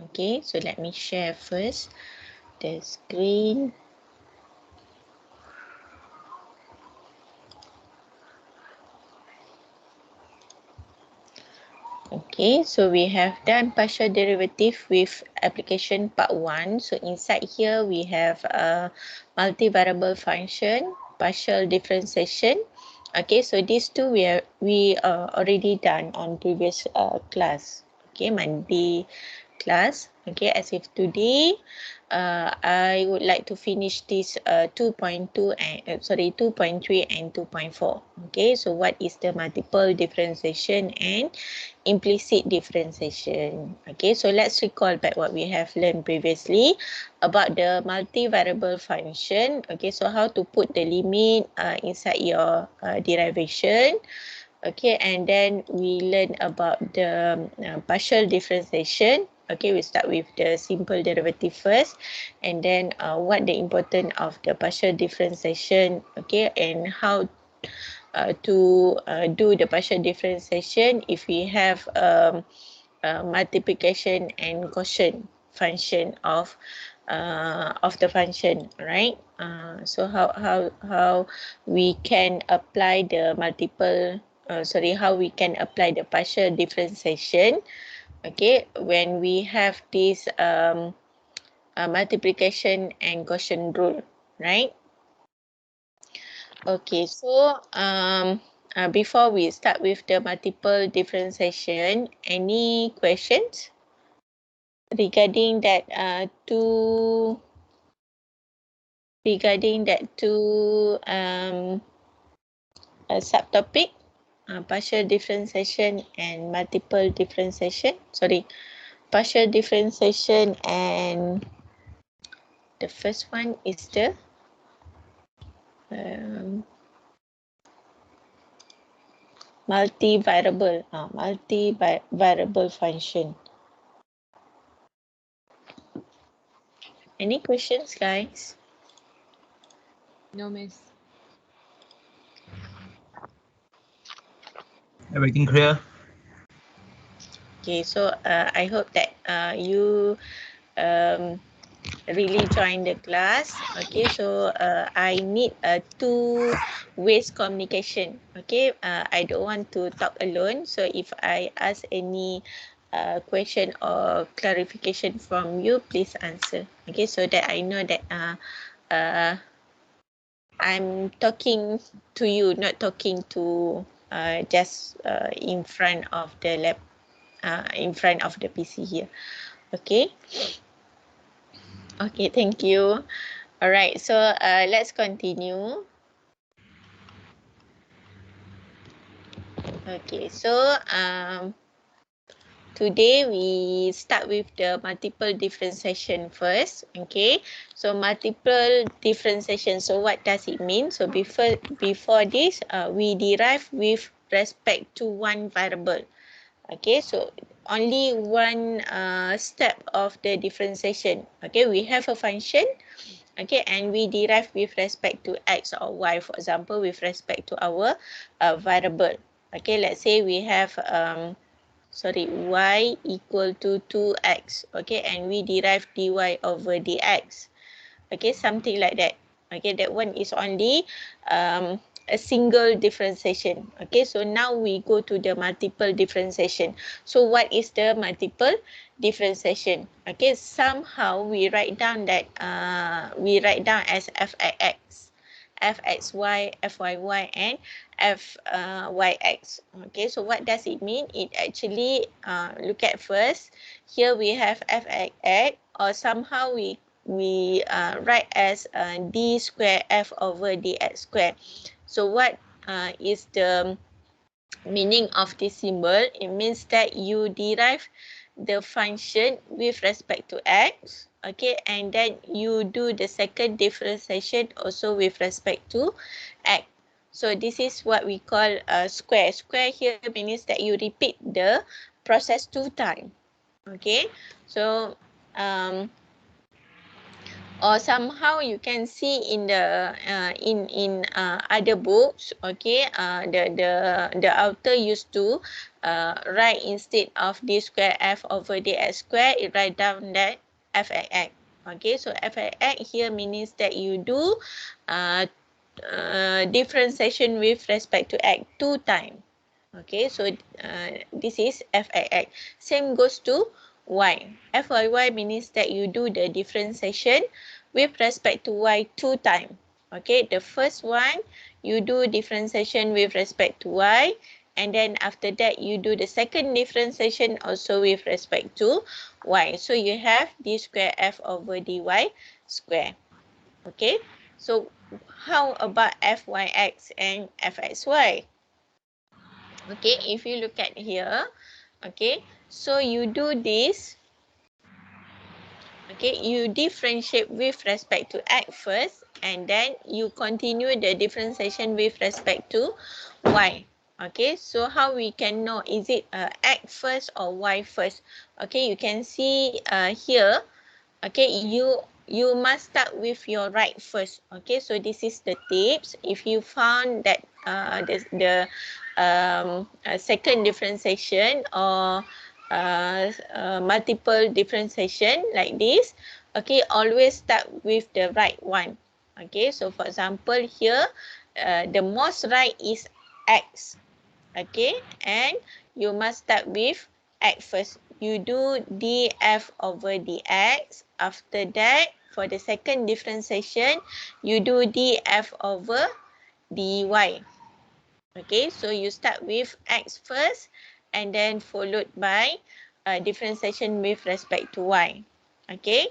Okay, so let me share first the screen. Okay, so we have done partial derivative with application part 1. So inside here we have a multivariable function, partial differentiation. Okay, so these two we already done on previous class. Okay, Monday class. Okay, as if today I would like to finish this 2.2 and 2.3 and 2.4. Okay, so what is the multiple differentiation and implicit differentiation? Okay, so let's recall back what we have learned previously about the multivariable function. Okay, so how to put the limit inside your derivation. Okay, and then we learn about the partial differentiation. Okay, we start with the simple derivative first, and then what the importance of the partial differentiation. Okay, and how to do the partial differentiation if we have multiplication and quotient function of the function, right? So how we can apply the multiple how we can apply the partial differentiation, okay, when we have this multiplication and quotient rule, right? Okay, so before we start with the multiple differentiation, any questions regarding that two subtopic, partial differentiation and multiple differentiation. Sorry, partial differentiation and the first one is the um, multi-variable function. Any questions, guys? No, miss. Everything clear? Okay, so I hope that you really join the class. Okay, so I need a two-ways communication. Okay, I don't want to talk alone. So if I ask any question or clarification from you, please answer. Okay, so that I know that uh, I'm talking to you, not talking to just in front of the lab, in front of the PC here. Okay. Okay, thank you. All right, so let's continue. Okay, so today we start with the multiple differentiation first. Okay, so multiple differentiation. So what does it mean? So before this, we derive with respect to one variable. Okay, so only one step of the differentiation. Okay, we have a function. Okay, and we derive with respect to x or y, for example, with respect to our variable. Okay, let's say we have y equal to 2x. Okay, and we derive dy over dx. Okay, something like that. Okay, that one is only a single differentiation. Okay, so now we go to the multiple differentiation. So what is the multiple differentiation? Okay, somehow we write down that as f(x), fxy, fyy, and fyx. Okay, so what does it mean? It actually look at first. Here we have f(x), or somehow we write as d square f over dx square. So what is the meaning of this symbol? It means that you derive the function with respect to x, okay, and then you do the second differentiation also with respect to x. So this is what we call a square. Square here means that you repeat the process 2 times. Okay, so or somehow you can see in the other books, okay, the author used to write, instead of d square f over dx square, it write down that f at x. Okay, so f at x here means that you do differentiation with respect to x 2 times. Okay, so this is f at x. Same goes to y. F y y means that you do the differentiation with respect to y 2 times. Okay, the first one you do differentiation with respect to y, and then after that you do the second differentiation also with respect to y. So you have d square f over dy square. Okay, so how about fyx and fxy? Okay, if you look at here, okay, so you do this, okay, you differentiate with respect to x first, and then you continue the differentiation with respect to y. Okay, so how we can know, is it x first or y first? Okay, you can see here, okay, you must start with your right first. Okay, so this is the tips. If you found that the second differentiation or multiple differentiation like this, okay, always start with the right one. Okay, so for example here, the most right is x. Okay, and you must start with x first. You do df over dx. After that, for the second differentiation, you do df over dy. Okay, so you start with x first, and then followed by differentiation with respect to y. Okay,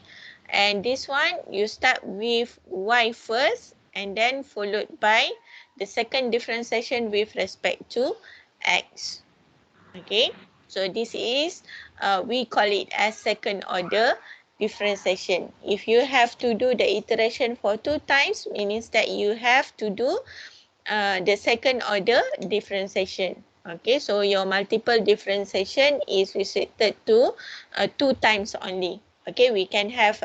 and this one you start with y first, and then followed by the second differentiation with respect to x. Okay, so this is we call it as second order differentiation. If you have to do the iteration for 2 times, means that you have to do the second order differentiation. Okay, so your multiple differentiation is restricted to 2 times only. Okay, we can have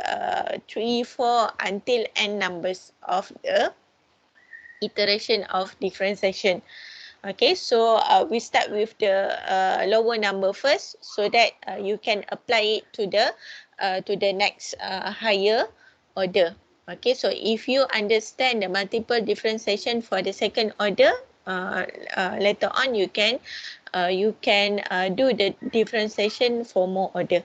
3, 4 until n numbers of the iteration of differentiation. Okay, so we start with the lower number first, so that you can apply it to the next higher order. Okay, so if you understand the multiple differentiation for the second order, later on you can do the differentiation for more order.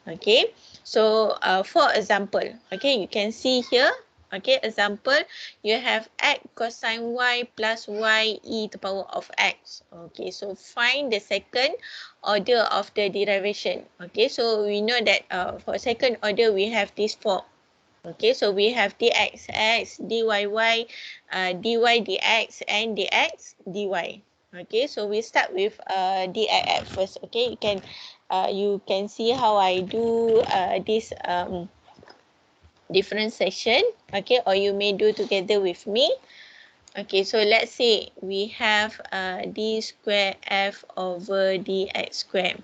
Okay, so for example, okay, you can see here, okay, example, you have x cosine y plus y e to the power of x. Okay, so find the second order of the derivation. Okay, so we know that for second order we have this form. Okay, so we have dxx, dyyy, dy dx, and dx dy. Okay, so we start with dx first. Okay, you can see how I do this differentiation. Okay, or you may do together with me. Okay, so let's say we have d square f over dx square.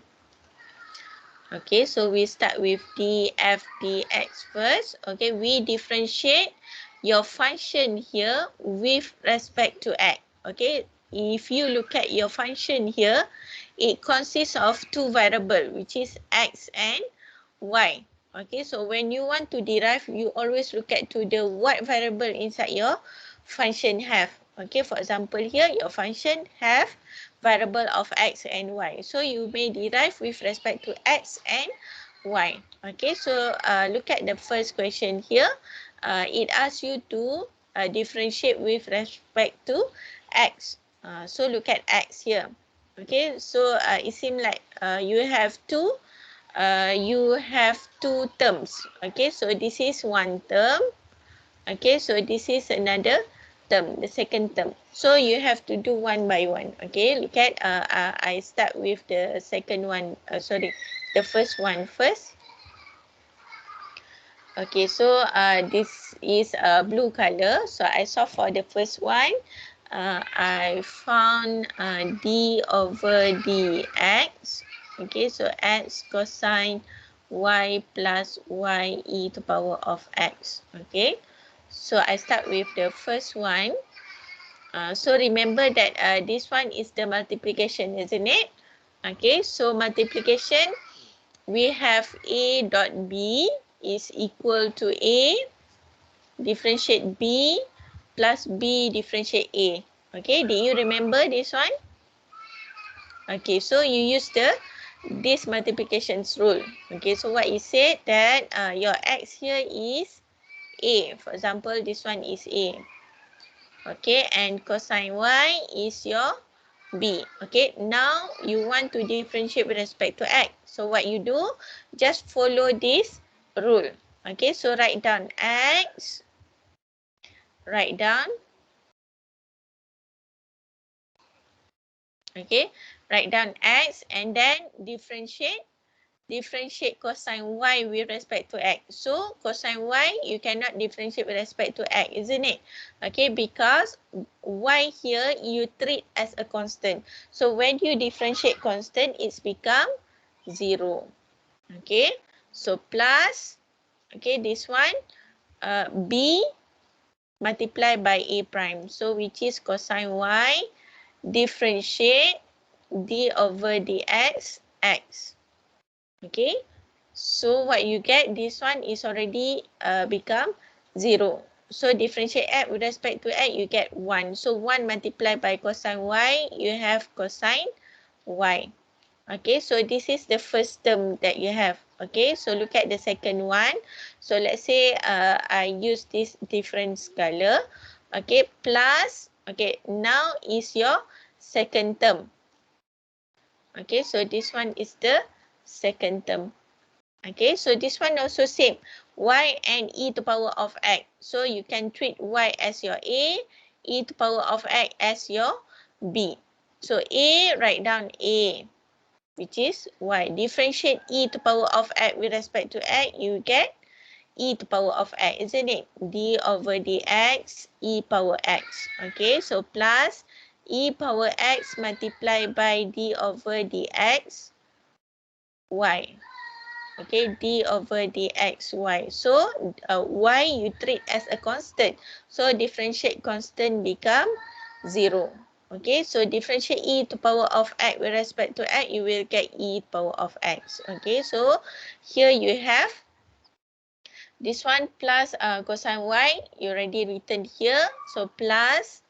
Okay, so we start with df dx first. Okay, we differentiate your function here with respect to x. Okay, if you look at your function here, it consists of 2 variables, which is x and y. Okay, so when you want to derive, you always look at to the what variable inside your function have. Okay, for example here, your function have variable of x and y. So you may derive with respect to x and y. Okay, so look at the first question here. It asks you to differentiate with respect to x. So look at x here. Okay, so it seems like you have two terms. Okay, so this is one term. Okay, so this is another term, the second term. So you have to do one by one. Okay, look at I start with the second one, the first one first. Okay, so this is blue color. So I saw for the first one, I found d over dx. Okay, so x cosine y plus y e to power of x. Okay, so I start with the first one. So remember that this one is the multiplication, isn't it? Okay, so multiplication, we have a dot b is equal to a differentiate b plus b differentiate a. Okay, did you remember this one? Okay, so you use this multiplications rule. Okay, so what it said that your x here is a. For example, this one is a. Okay, and cosine y is your b. Okay, now you want to differentiate with respect to x. So what you do, just follow this rule. Okay, so write down x, write down, okay, write down x and then differentiate cosine y with respect to x. So cosine y, you cannot differentiate with respect to x, isn't it? Okay, because y here you treat as a constant. So when you differentiate constant, it's become 0. Okay, so plus, okay, this one, b multiplied by a prime. So which is cosine y differentiate d over dx x. Okay, so what you get, this one is already become 0. So differentiate x with respect to x, you get 1. So 1 multiplied by cosine y, you have cosine y. Okay, so this is the first term that you have. Okay, so look at the second one. So let's say I use this difference color. Okay, plus, okay, now is your second term. Okay, so this one is the second term. Okay, so this one also same, y and e to power of x. So you can treat y as your a, e to power of x as your b. So a, write down a, which is y. Differentiate e to power of x with respect to x, you get e to power of x, isn't it? D over dx, e power x. Okay, so plus e power x multiplied by d over dx, y. Okay, d over dxy. So y you treat as a constant. So differentiate constant become 0. Okay, so differentiate e to power of x with respect to x, you will get e power of x. Okay, so here you have this one plus cosine y, you already written here. So plus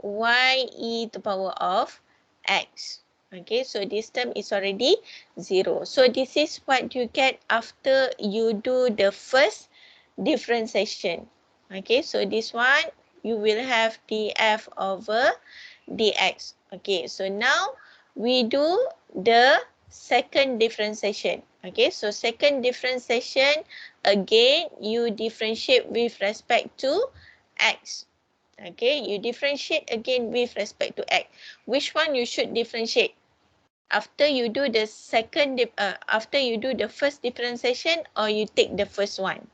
y e to power of x. Okay, so this term is already 0. So this is what you get after you do the first differentiation. Okay, so this one, you will have df over dx. Okay, so now we do the second differentiation. Okay, so second differentiation, again, you differentiate with respect to x. Okay, you differentiate again with respect to x. Which one you should differentiate? After you do the after you do the first differentiation, or you take the first one?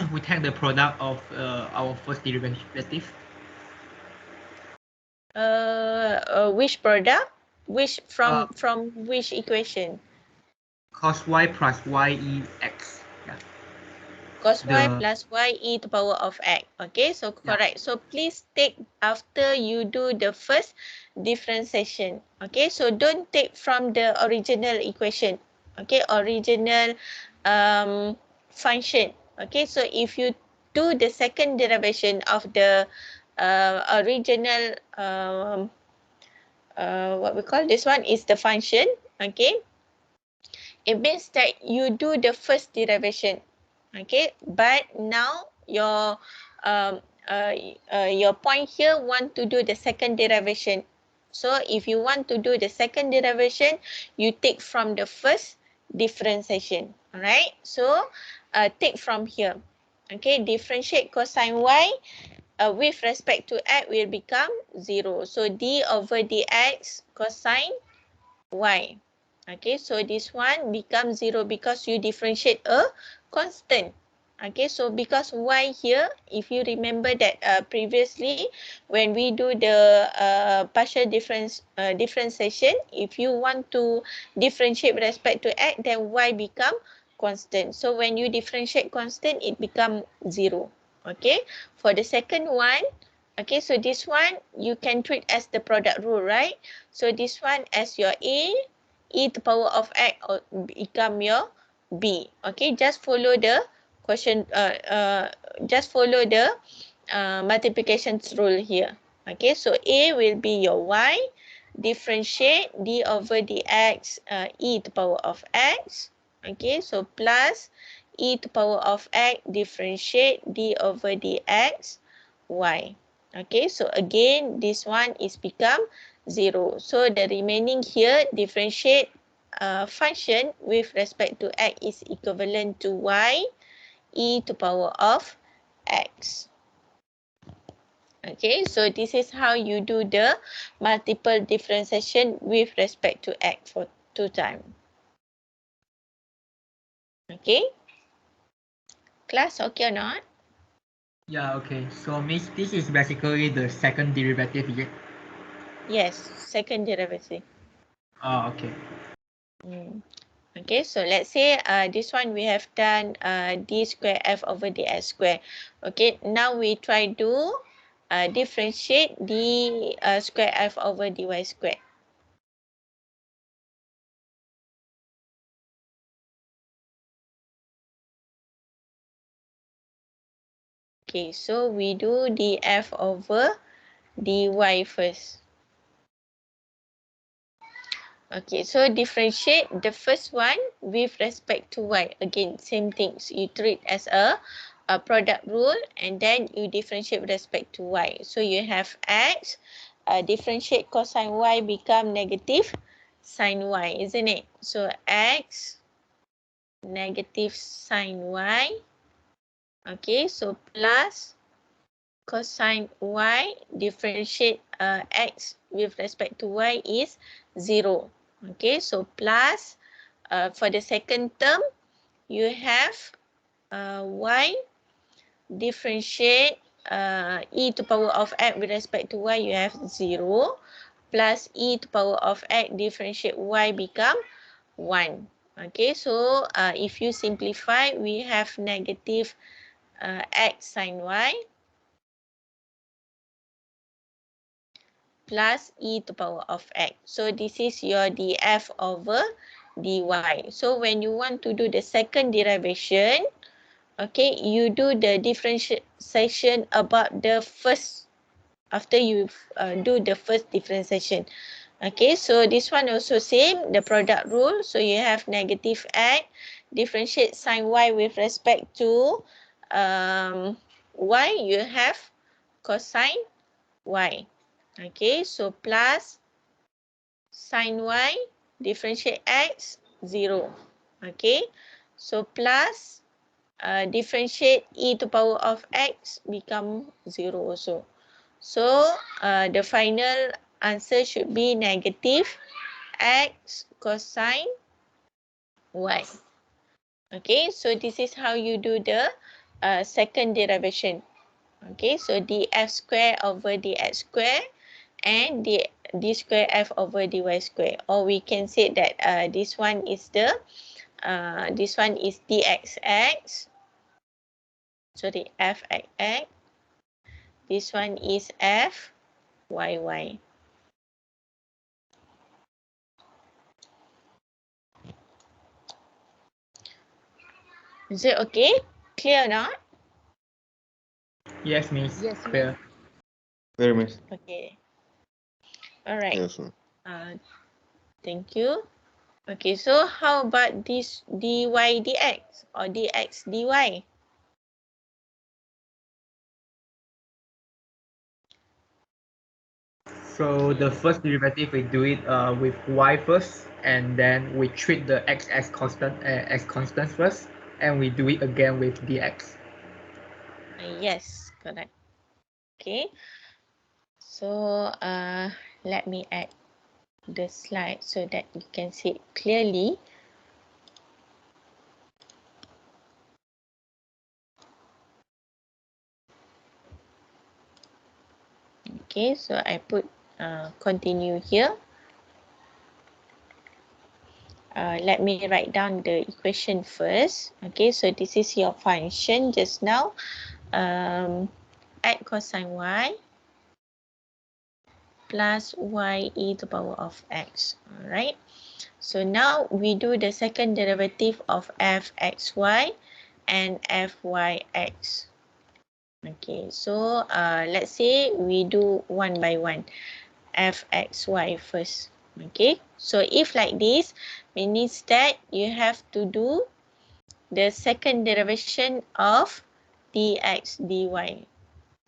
We take the product of our first derivative. Which product? Which from which equation? Cos y plus y e x. Yeah. Cos y plus y e to power of x. Okay, so correct. Yeah. So please take after you do the first differentiation. Okay, so don't take from the original equation. Okay, original function. Okay, so if you do the second derivation of the original what we call this one is the function. Okay, it means that you do the first derivation. Okay, but now your point here want to do the second derivation. So if you want to do the second derivation, you take from the first differentiation. All right, so take from here. Okay, differentiate cosine y with respect to x will become 0. So d over dx cosine y. Okay, so this one becomes 0 because you differentiate a constant. Okay, so because y here, if you remember that previously when we do the partial differentiation, if you want to differentiate with respect to x, then y become constant. So when you differentiate constant, it become 0. Okay, for the second one, okay, so this one you can treat as the product rule, right? So this one as your a, e to power of x or become your b. Okay, just follow the question, just follow the multiplication rule here. Okay, so a will be your y, differentiate d over dx e to power of x. Okay, so plus e to power of x differentiate d over dx y. Okay, so again this one is become 0. So the remaining here differentiate function with respect to x is equivalent to y e to power of x. Okay, so this is how you do the multiple differentiation with respect to x for 2 times. Okay, class okay or not? Yeah, okay. So Miss, this is basically the second derivative, yeah? Yes, second derivative. Oh, okay. Okay, so let's say this one we have done d square f over dx square. Okay, now we try to differentiate d square f over dy square. Okay, so we do df over dy first. Okay, so differentiate the first one with respect to y. Again, same things. You treat as a product rule and then you differentiate with respect to y. So you have x, differentiate cosine y become negative sine y, isn't it? So x negative sine y. Okay, so plus cosine y differentiate x with respect to y is 0. Okay, so plus for the second term, you have y differentiate e to power of x with respect to y, you have 0 plus e to power of x differentiate y become 1. Okay, so if you simplify, we have negative x sine y plus e to power of x. So this is your df over dy. So when you want to do the second derivation, okay, you do the differentiation about the first, after you do the first differentiation. Okay, so this one also same, the product rule. So you have negative x, differentiate sine y with respect to y, you have cosine y. Okay, so plus sine y, differentiate x, 0. Okay, so plus differentiate e to power of x become 0 also. So the final answer should be negative x cosine y. Okay, so this is how you do the second derivation. Okay, so df square over dx square and d square f over dy square. Or we can say that this one is the this one is dxx. Sorry, fxx. This one is fyy. Is it okay? Clear or not? Yes, Miss. Yes, Clear. Very much. Okay. All right. Yes, ma'am. Thank you. Okay, so how about this dy dx or dx dy? So the first derivative, we do it with y first, and then we treat the x as constant first, and we do it again with dx. Yes, correct. Okay. So let me add the slide so that you can see it clearly. Okay, so I put continue here. Let me write down the equation first. Okay, so this is your function just now. Add cosine y plus y e to the power of x. All right. So now we do the second derivative of fxy and fyx. Okay, so let's say we do one by one. Fxy first. Okay, so if like this, means that you have to do the second derivation of dx dy.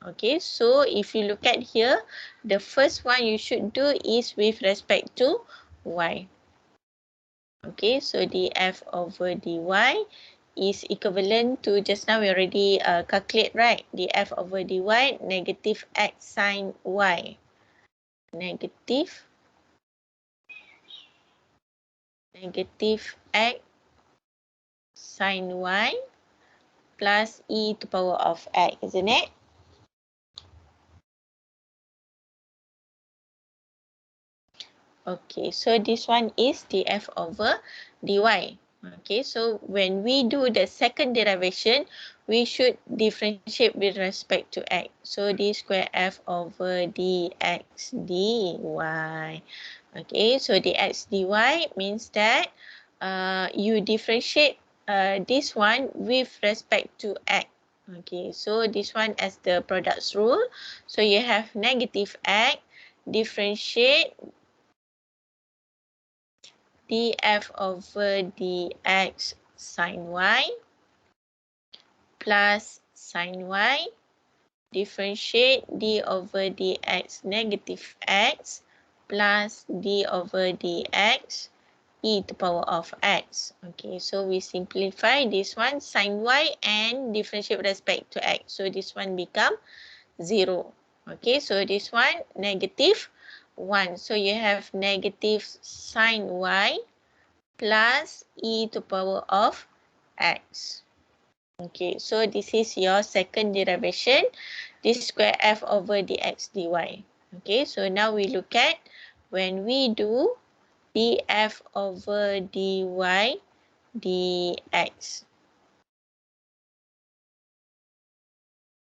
Okay, so if you look at here, the first one you should do is with respect to y. Okay, so df over dy is equivalent to, just now we already calculate, right? Df over dy negative x sine y. Negative x sine y plus e to the power of x, isn't it? Okay, so this one is df over dy. Okay, so when we do the second derivation, we should differentiate with respect to x. So d square f over dx dy. Okay, so dx dy means that you differentiate this one with respect to x. Okay, so this one as the products rule. So you have negative x, differentiate df over dx sine y plus sine y, differentiate d over dx negative x plus d over dx e to the power of x. Okay, so we simplify this one, sine y, and differentiate with respect to x. So this one become 0. Okay, so this one negative 1. So you have negative sine y plus e to the power of x. Okay, so this is your second derivation, d square f over dx dy. Okay, so now we look at when we do df over dy dx.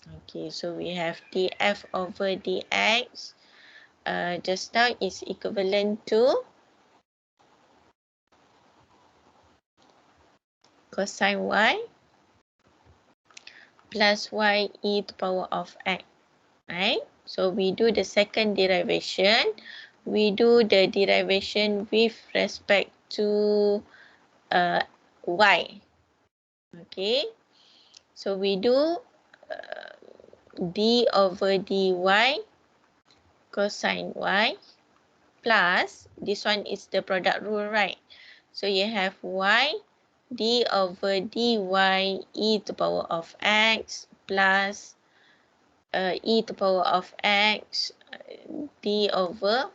Okay, so we have df over dx just now is equivalent to cosine y plus y e to the power of x, right? So we do the second derivation. We do the derivation with respect to y. Okay, so we do d over dy cosine y plus, this one is the product rule, right? So you have y d over dy e to the power of x plus e to the power of x d over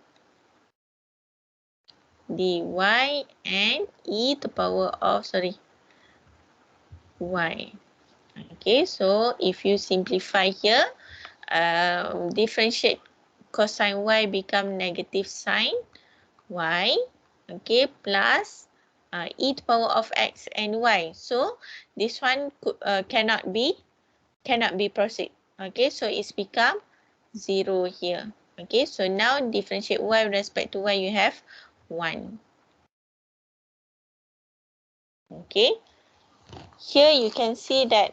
dy and e to the power of, y. Okay, so if you simplify here, differentiate cosine y become negative sine y, okay, plus e to the power of x and y. So this one cannot be proceed. Okay, so it's become 0 here. Okay, so now differentiate y with respect to y, you have 1. Okay, here you can see that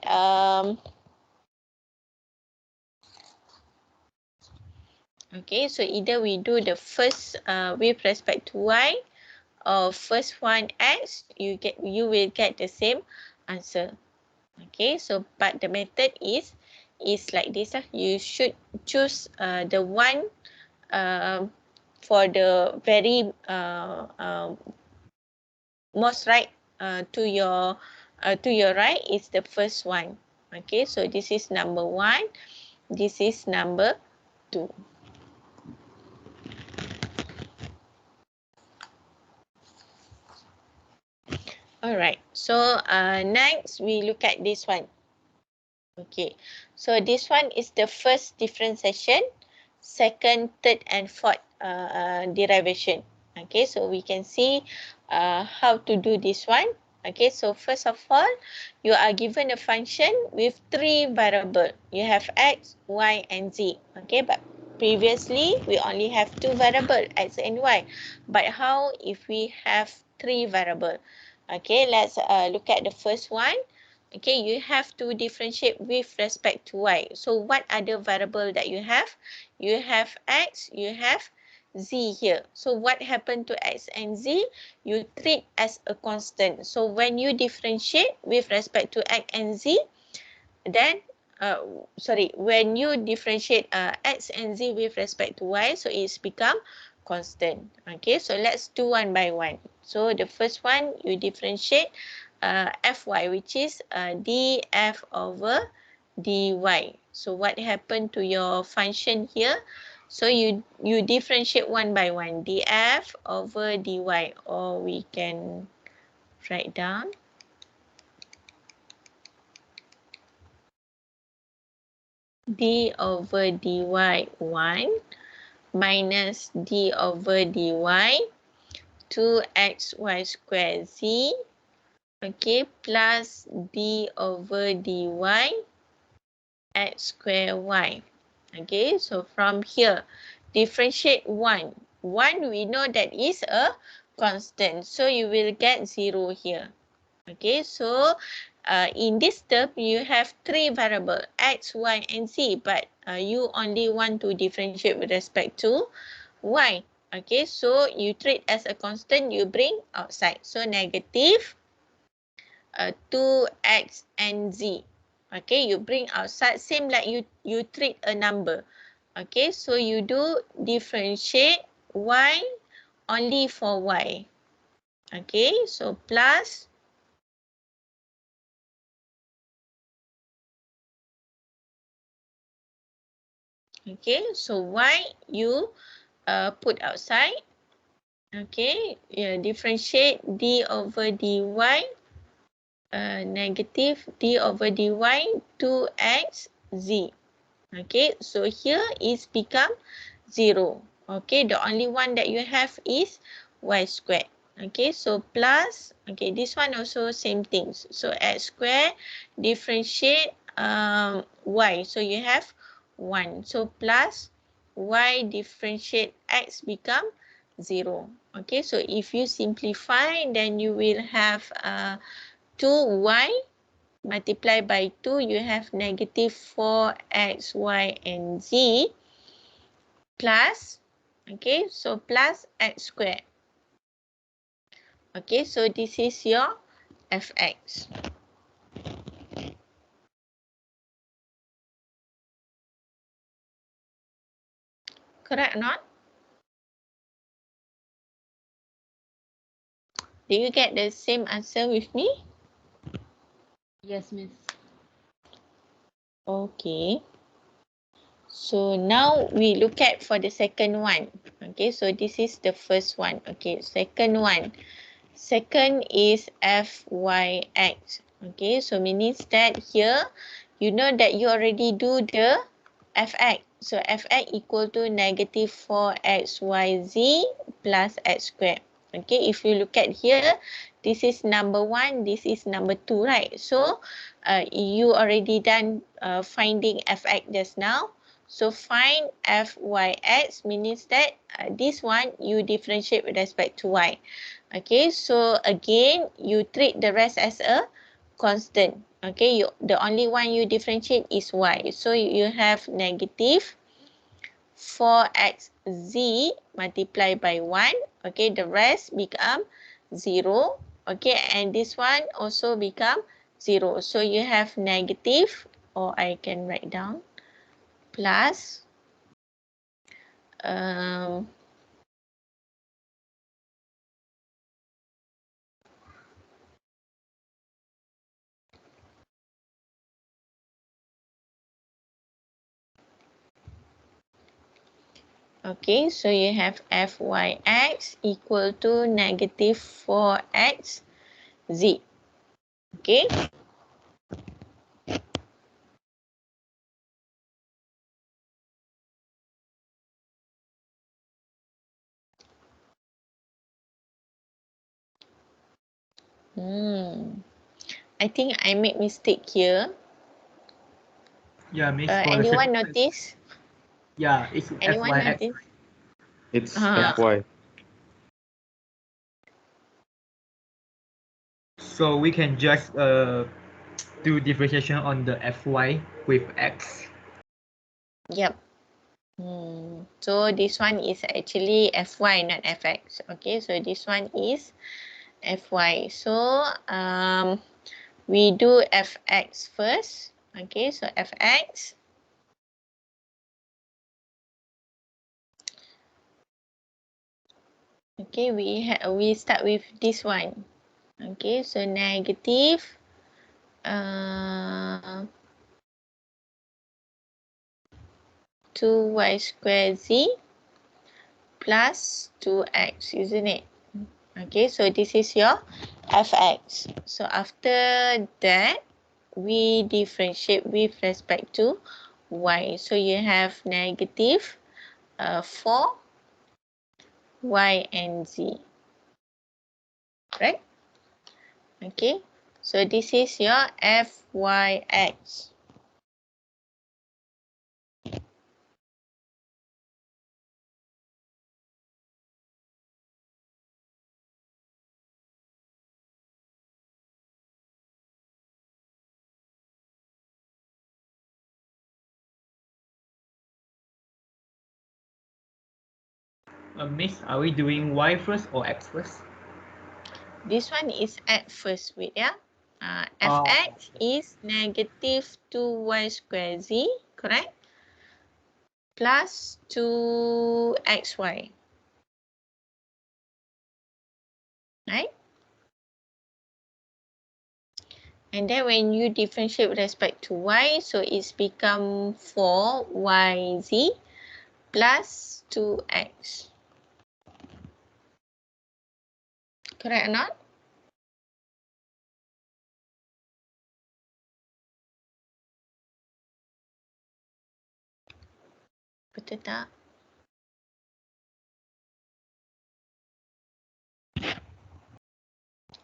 okay, so either we do the first with respect to y or first one x, you will get the same answer. Okay, so but the method is like this. You should choose the one for the very most right to your right is the first one. Okay, so this is number 1, this is number 2. All right, so next we look at this one. Okay, so this one is the first differentiation. second, third, and fourth derivation. Okay, so we can see how to do this one. Okay, so first of all, you are given a function with 3 variables. You have x, y, and z. Okay, but previously we only have 2 variables, x and y. But how if we have 3 variables? Okay, let's look at the first one. Okay, you have to differentiate with respect to y. So what other variable that you have? You have x, you have z here. So what happened to x and z? You treat as a constant. So when you differentiate with respect to x and z, then when you differentiate x and z with respect to y, so it's become constant. Okay, so let's do one by one. So the first one, you differentiate fy, which is df over dy. So what happened to your function here? So you differentiate one by one, df over dy, or we can write down d over dy 1 minus d over dy 2xy squared z, okay, plus d over dy x squared y. Okay, so from here, differentiate 1. 1 we know that is a constant, so you will get 0 here. Okay, so in this term, you have 3 variables, x, y, and z, but you only want to differentiate with respect to y. Okay, so you treat as a constant, you bring outside. So negative 2x and z. Okay, you bring outside, same like you treat a number. Okay, so you do differentiate y only for y. Okay, so plus okay, so y you put outside. Okay, differentiate d over dy negative d over dy 2x z. Okay, so here is become 0. Okay, the only one that you have is y squared. Okay, so plus, okay, this one also same things. So x squared differentiate y. So you have 1. So plus y differentiate x become 0. Okay, so if you simplify, then you will have 2y multiplied by 2, you have negative 4x, y, and z plus, okay, so plus x squared. Okay, so this is your fx. Correct or not? Do you get the same answer with me? Yes, Miss. Okay. So now we look at for the second one. Okay, so this is the first one. Okay, second one. Second is fyx. Okay, so means that here, you know that you already do the fx. So fx equal to negative 4xyz plus x squared. Okay, if you look at here, this is number 1, this is number 2, right? So you already done finding fx just now. So find fyx means that this one you differentiate with respect to y. Okay, so again, you treat the rest as a constant. Okay, the only one you differentiate is y. So you have negative 4xz multiplied by 1. Okay, the rest become 0. Okay, and this one also become 0. So you have negative, or I can write down, plus um, okay, so you have fyx equal to negative 4xz. Okay. I think I made mistake here. Yeah, Miss. For the Anyone second notice? yeah, it's Anyone FYX. notice? It's Ah. FY. So we can just do differentiation on the FY with X. Yep. So this one is actually FY, not FX. Okay, so this one is FY. So we do FX first. Okay, so FX. Okay, we start with this one. Okay, so negative 2y square z plus 2x, isn't it? Okay, so this is your fx. So after that, we differentiate with respect to y. So you have negative 4 y and z, right? Okay, so this is your fyx. Miss, are we doing Y first or X first? This one is at first with, yeah. Oh. Fx is negative 2y square z, correct? Plus 2xy, right? And then when you differentiate with respect to y, so it's become 4yz plus 2x. Correct or not? Betul tak?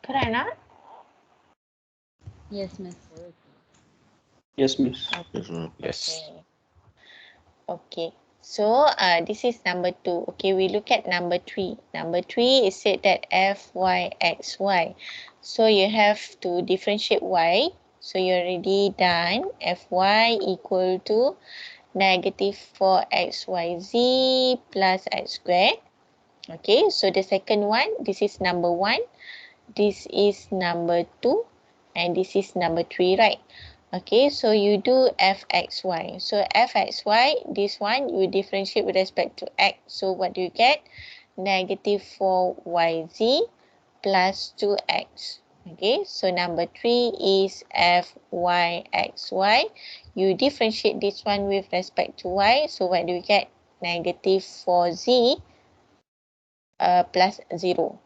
Correct or not? Yes, Miss. Yes, Miss. Yes. Okay. So this is number 2. Okay, we look at number 3. Number 3 is said that fyxy. So you have to differentiate y. So you're already done. Fy equal to negative 4xyz plus x squared. Okay, so the second one, this is number 1. This is number 2. And this is number 3, right? Okay, so you do fxy. So fxy, this one you differentiate with respect to x. So what do you get? Negative 4yz plus 2x. Okay, so number 3 is fyxy. You differentiate this one with respect to y. So what do you get? Negative 4z plus 0.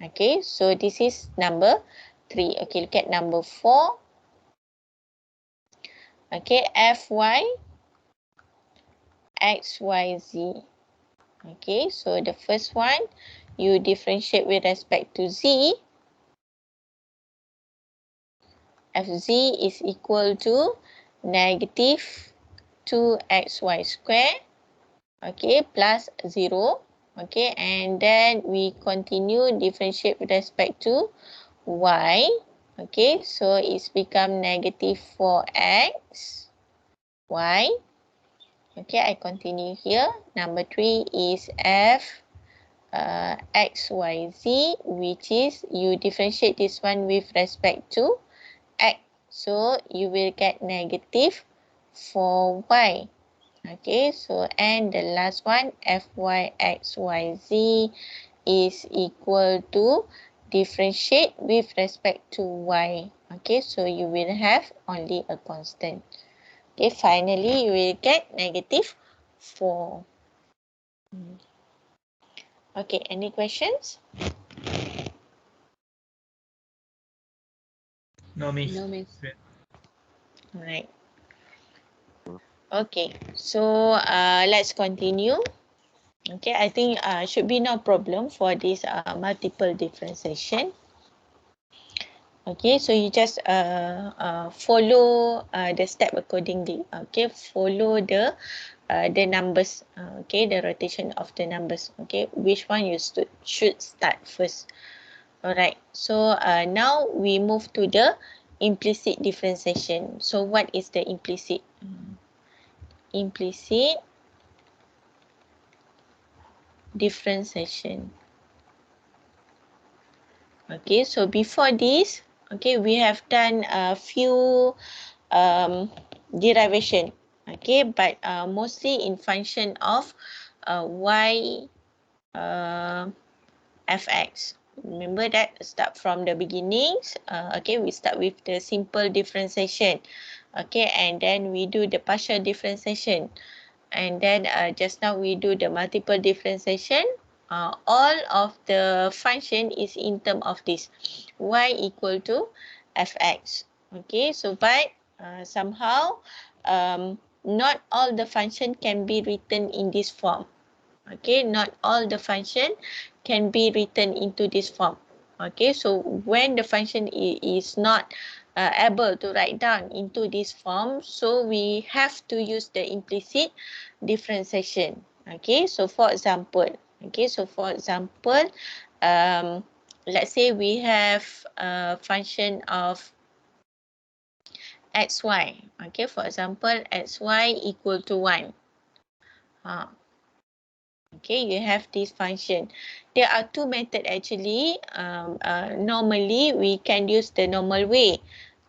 Okay, so this is number 3. Okay, look at number 4. Okay, fy xyz. Okay, so the first one, you differentiate with respect to z. Fz is equal to negative 2xy square. Okay, plus 0. Okay, and then we continue differentiate with respect to y. Okay, so it's become negative 4x y. Okay, I continue here. Number 3 is xyz, which is you differentiate this one with respect to x. So you will get negative 4y. Okay, so and the last one fyxyz is equal to differentiate with respect to y. Okay, so you will have only a constant. Okay, finally you will get negative 4. Okay, any questions? No, Miss. No, Miss. Alright. Okay, so let's continue. Okay, I think should be no problem for this multiple differentiation. Okay, so you just follow the step accordingly. Okay, follow the numbers. Okay, the rotation of the numbers. Okay, which one you should start first. Alright, so now we move to the implicit differentiation. So what is the implicit? Implicit differentiation. Okay, so before this, okay, we have done a few derivation. Okay, but mostly in function of y fx. Remember that, start from the beginnings. Okay, we start with the simple differentiation. Okay, and then we do the partial differentiation. And then just now we do the multiple differentiation. All of the function is in term of this y equal to fx. Okay, so but somehow not all the function can be written in this form. Okay, not all the function can be written into this form. Okay, so when the function is not able to write down into this form, so we have to use the implicit differentiation. Okay, so for example, let's say we have a function of xy. Okay, for example, xy equal to 1. Okay, you have this function. There are two methods actually. Normally, we can use the normal way.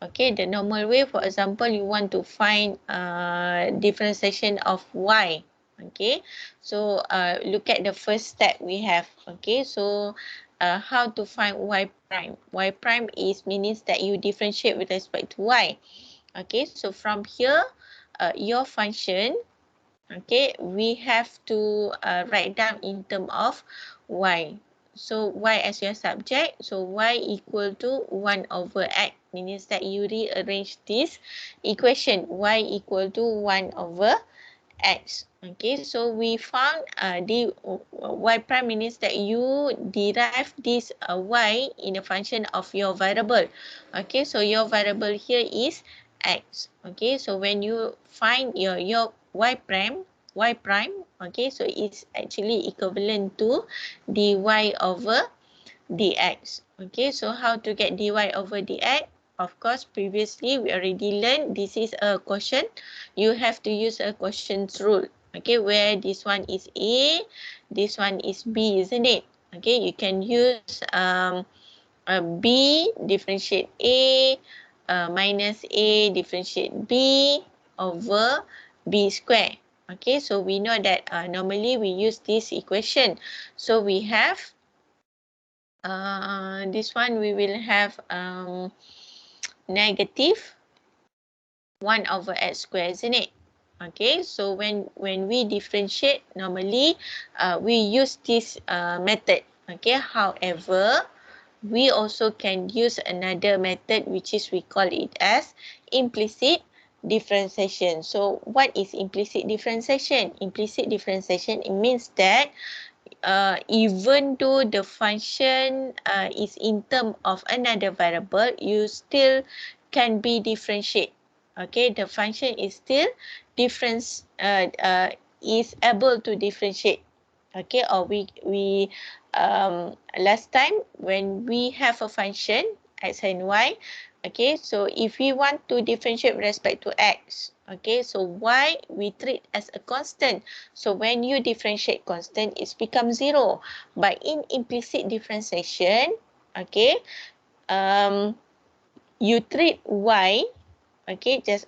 Okay, the normal way, for example, you want to find differentiation of y. Okay, so look at the first step we have. Okay, so how to find y prime? Y prime is means that you differentiate with respect to y. Okay, so from here, your function, okay, we have to write down in terms of y. So y as your subject, so y equal to 1 over x, means that you rearrange this equation, y equal to 1 over x. Okay, so we found the y prime means that you derive this y in a function of your variable. Okay, so your variable here is x. Okay, so when you find your y prime, okay, so it's actually equivalent to dy over dx. Okay, so how to get dy over dx? Of course, previously we already learned this is a quotient. You have to use a quotient rule. Okay, where this one is a, this one is b, isn't it? Okay, you can use b differentiate a minus a differentiate b over b square. Okay, so we know that normally we use this equation. So we have this one, we will have negative 1 over x squared, isn't it? Okay, so when we differentiate, normally we use this method. Okay, however, we also can use another method, which is we call it as implicit differentiation. So what is implicit differentiation? Implicit differentiation, it means that even though the function is in term of another variable, you still can be differentiate. Okay, the function is still is able to differentiate. Okay, or we last time when we have a function x and y, okay, so if we want to differentiate with respect to x, okay, so y we treat as a constant. So when you differentiate constant, it's become 0. But in implicit differentiation, okay, you treat y, okay, just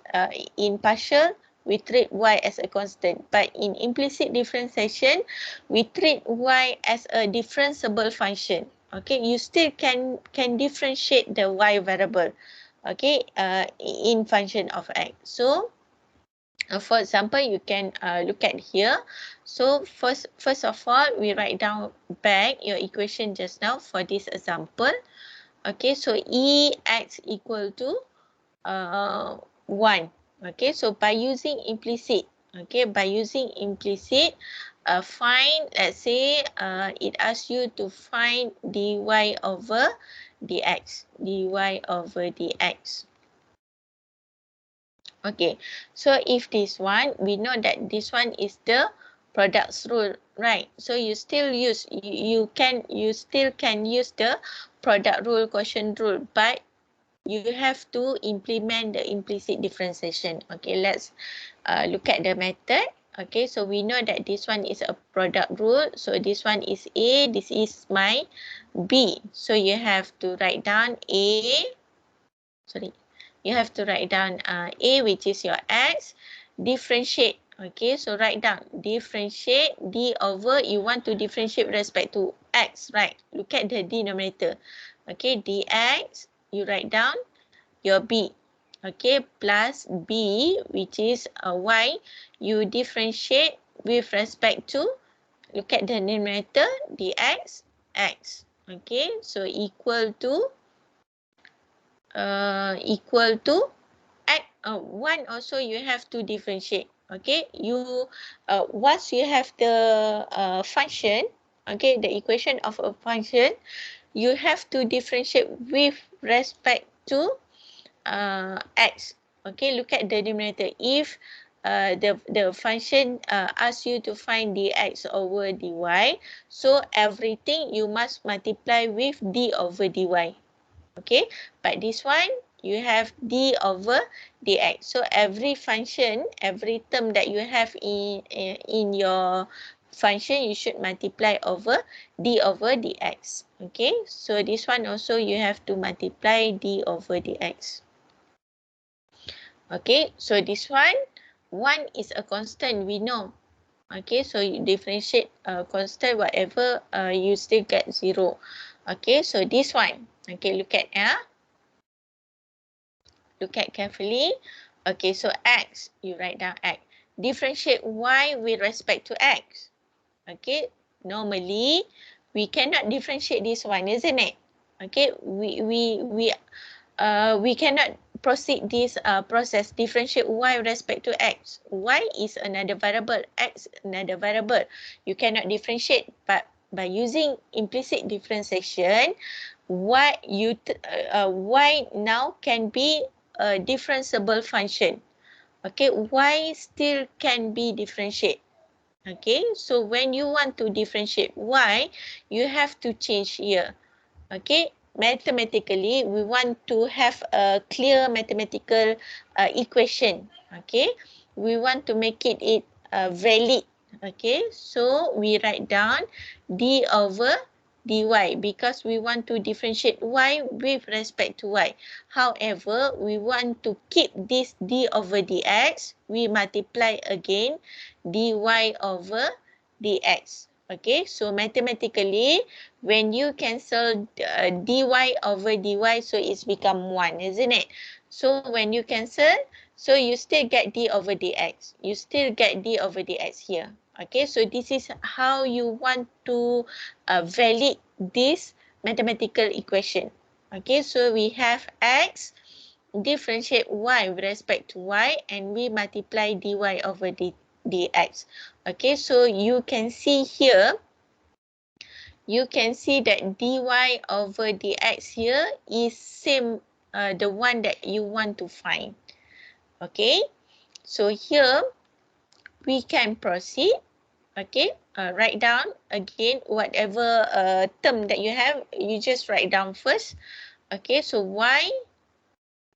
in partial, we treat y as a constant. But in implicit differentiation, we treat y as a differentiable function. Okay, you still can differentiate the y variable, okay, in function of x. So for example, you can look at here. So first of all, we write down back your equation just now for this example. Okay, so Ex equal to 1. Okay, so by using implicit, Okay, by using implicit, find, let's say it asks you to find dy over dx, dy over dx. Okay, so if this one, we know that this one is the products rule, right? So you still use, you still can use the product rule, quotient rule, but you have to implement the implicit differentiation. Okay, let's look at the method. Okay, so we know that this one is a product rule. So this one is A, this is my B. So you have to write down A, sorry, you have to write down A, which is your X, differentiate. Okay, so write down, differentiate D over, you want to differentiate with respect to X, right? Look at the denominator. Okay, dx, you write down your B. Okay, plus B, which is Y, you differentiate with respect to, look at the numerator, dx, X. Okay, so equal to at 1 also you have to differentiate. Okay, you once you have the function, okay, the equation of a function, you have to differentiate with respect to x. Okay, look at the numerator. If the function asks you to find dx over dy, so everything you must multiply with d over dy. Okay, but this one you have d over dx. So every function, every term that you have in your function, you should multiply over d over dx. Okay, so this one also you have to multiply d over dx. Okay, so this one is a constant, we know. Okay, so you differentiate constant, whatever, you still get 0. Okay, so this one, okay, look at carefully. Okay, so x, you write down x. Differentiate y with respect to x. Okay, normally we cannot differentiate this one, isn't it? Okay, we cannot proceed this process, differentiate y with respect to x. Y is another variable, x another variable. You cannot differentiate, but by using implicit differentiation, y now can be a differentiable function. Okay, y still can be differentiated. Okay, so when you want to differentiate y, you have to change here. Okay, mathematically, we want to have a clear mathematical equation. Okay, we want to make it valid. Okay, so we write down d over dy because we want to differentiate y with respect to y. However, we want to keep this d over dx, we multiply again dy over dx. Okay, so mathematically, when you cancel dy over dy, so it's become 1, isn't it? So when you cancel, so you still get d over dx. You still get d over dx here. Okay, so this is how you want to validate this mathematical equation. Okay, so we have x, differentiate y with respect to y, and we multiply dy over dx. Okay, so you can see here, you can see that dy over dx here is same, the one that you want to find. Okay, so here we can proceed. Okay, write down again whatever term that you have, you just write down first. Okay, so y,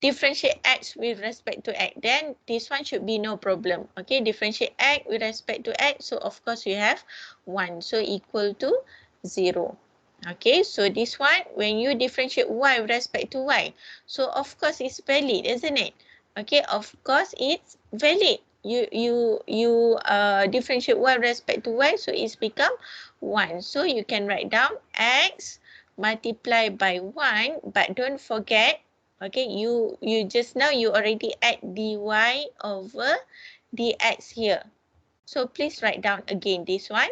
differentiate x with respect to x, then this one should be no problem. Okay, differentiate x with respect to x, so of course you have 1, so equal to 0. Okay, so this one, when you differentiate y with respect to y, so of course it's valid, isn't it? Okay, of course it's valid. You differentiate y with respect to y, so it's become 1. So you can write down x multiplied by 1, but don't forget, okay, you just now you already add dy over dx here. So please write down again this one,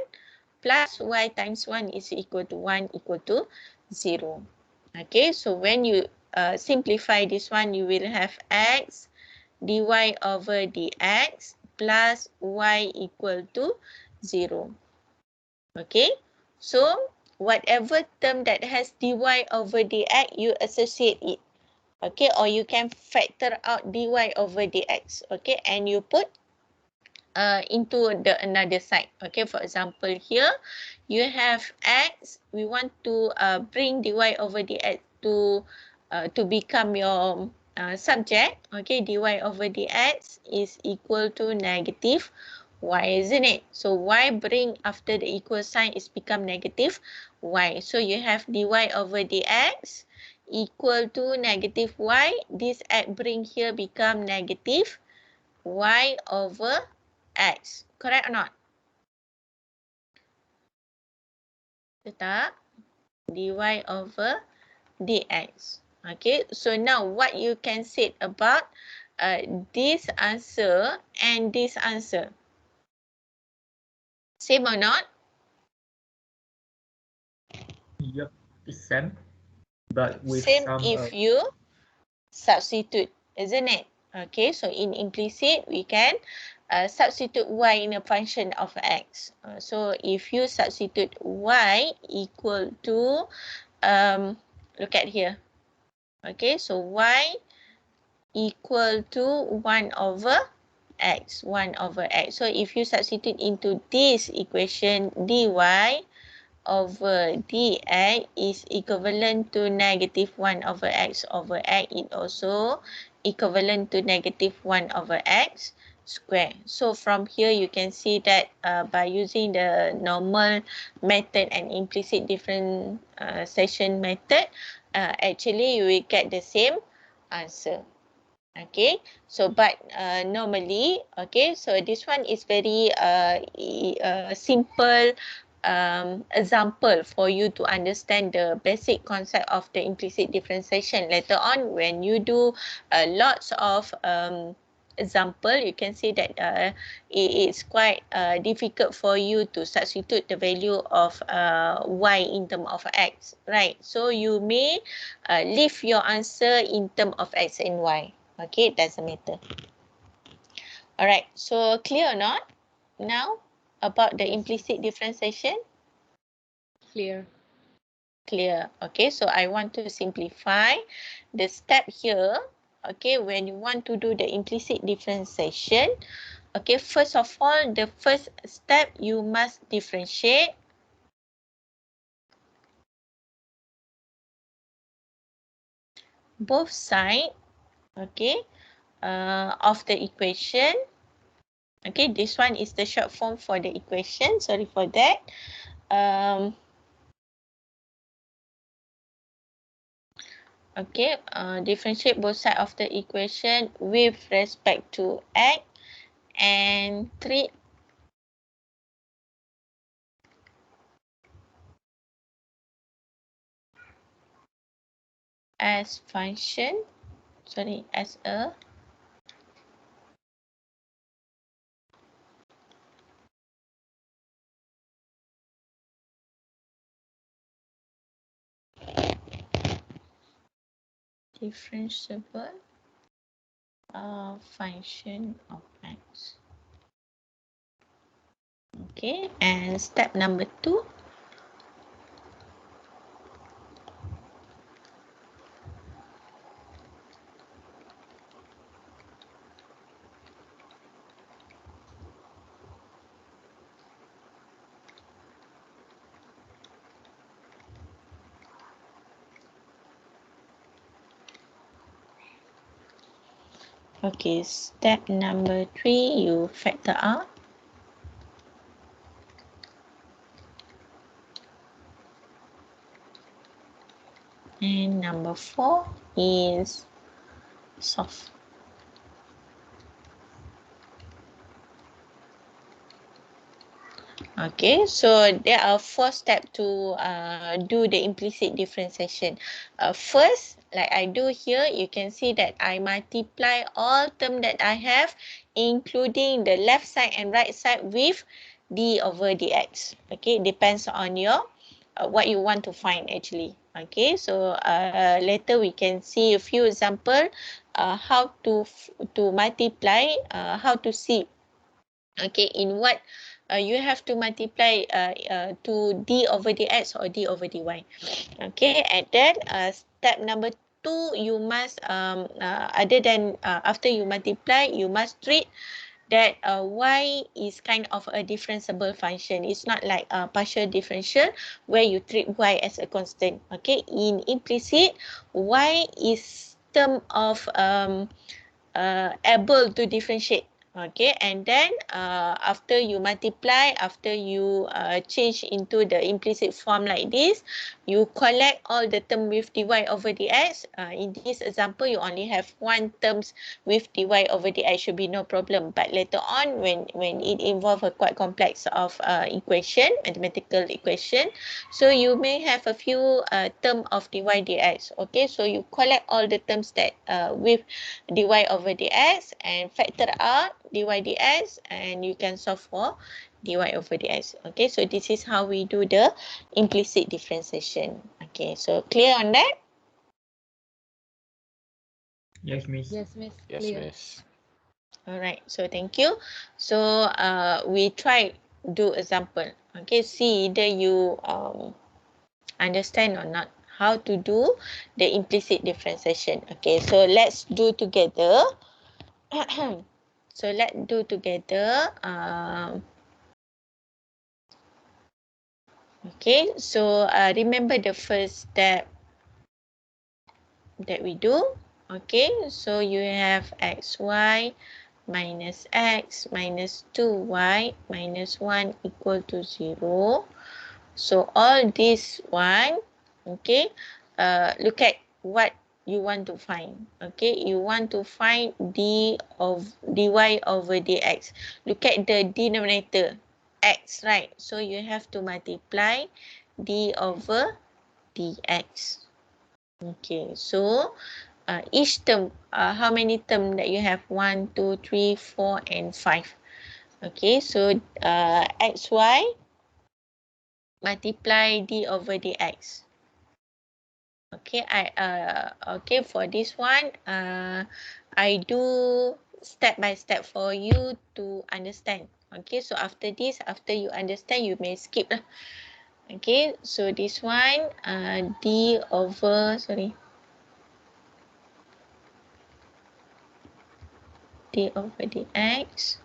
plus y times 1 is equal to 1 equal to 0. Okay, so when you simplify this one, you will have x dy over dx plus y equal to 0. Okay, so whatever term that has dy over dx, you associate it. Okay, or you can factor out dy over dx. Okay, and you put into the another side. Okay, for example here you have x, we want to bring dy over dx to become your subject. Okay, dy over dx is equal to negative y, isn't it? So y bring after the equal sign is become negative y. So you have dy over dx equal to negative y. This x bring here become negative y over x. Correct or not? Betul? Dy over dx. Okay, so now what you can say about this answer and this answer? Same or not? Yep, it's same, but with Same some. if you substitute, isn't it? Okay, so in implicit, we can substitute y in a function of x. So if you substitute y equal to, look at here. Okay, so y equal to 1 over x, 1 over x. So if you substitute into this equation, dy over dx is equivalent to negative 1 over x over x. It also equivalent to negative 1 over x square. So from here you can see that by using the normal method and implicit differentiation method, actually you will get the same answer. Okay, so but normally, okay, so this one is very simple example for you to understand the basic concept of the implicit differentiation. Later on, when you do lots of example, you can see that it's quite difficult for you to substitute the value of y in term of x, right? So you may leave your answer in term of x and y. Okay, it doesn't matter. All right, so clear or not now about the implicit differentiation? Clear. Clear. Okay, so I want to simplify the step here. Okay, when you want to do the implicit differentiation, okay, first of all, the first step, you must differentiate both sides, okay, of the equation. Okay, this one is the short form for the equation. Sorry for that. Okay, differentiate both sides of the equation with respect to x and treat as function, sorry, as a differentiable function of x. Okay, and step number 2. Okay, step number 3, you factor out. And number 4 is solve. Okay, so there are 4 steps to do the implicit differentiation. First, like I do here, you can see that I multiply all term that I have, including the left side and right side with d over dx. Okay, depends on your what you want to find actually. Okay, so later we can see a few example how to multiply, how to see Okay, in what you have to multiply to d over dx or d over dy. Okay, and then step number 2, you must other than after you multiply, you must treat that y is kind of a differentiable function. It's not like a partial differential where you treat y as a constant. Okay, in implicit, y is term of able to differentiate. Okay, and then after you multiply, after you change into the implicit form like this, you collect all the term with dy over dx. In this example, you only have one terms with dy over dx, should be no problem. But later on, when it involve a quite complex of equation, mathematical equation, so you may have a few term of dy dx. Okay, so you collect all the terms that with dy over dx and factor out dy dx, and you can solve for dy over dx. Okay, so this is how we do the implicit differentiation. Okay, so clear on that? Yes, Miss. Yes, Miss. Yes, Clear. Miss. All right, so thank you. So we try do example. Okay, see either you understand or not how to do the implicit differentiation. Okay, so let's do together. So let's do together. Okay, so remember the first step that we do. Okay, so you have xy minus x minus 2y minus 1 equal to 0. So all this one, okay, look at what you want to find. Okay, you want to find dy over dx. Look at the denominator, x, right? So you have to multiply d over dx. Okay, so each term, how many term that you have? 1, 2, 3, 4, and 5. Okay, so xy multiply d over dx. Okay, okay, for this one, I do step by step for you to understand. Okay, so after this, after you understand, you may skip lah. Okay, so this one, d over dx.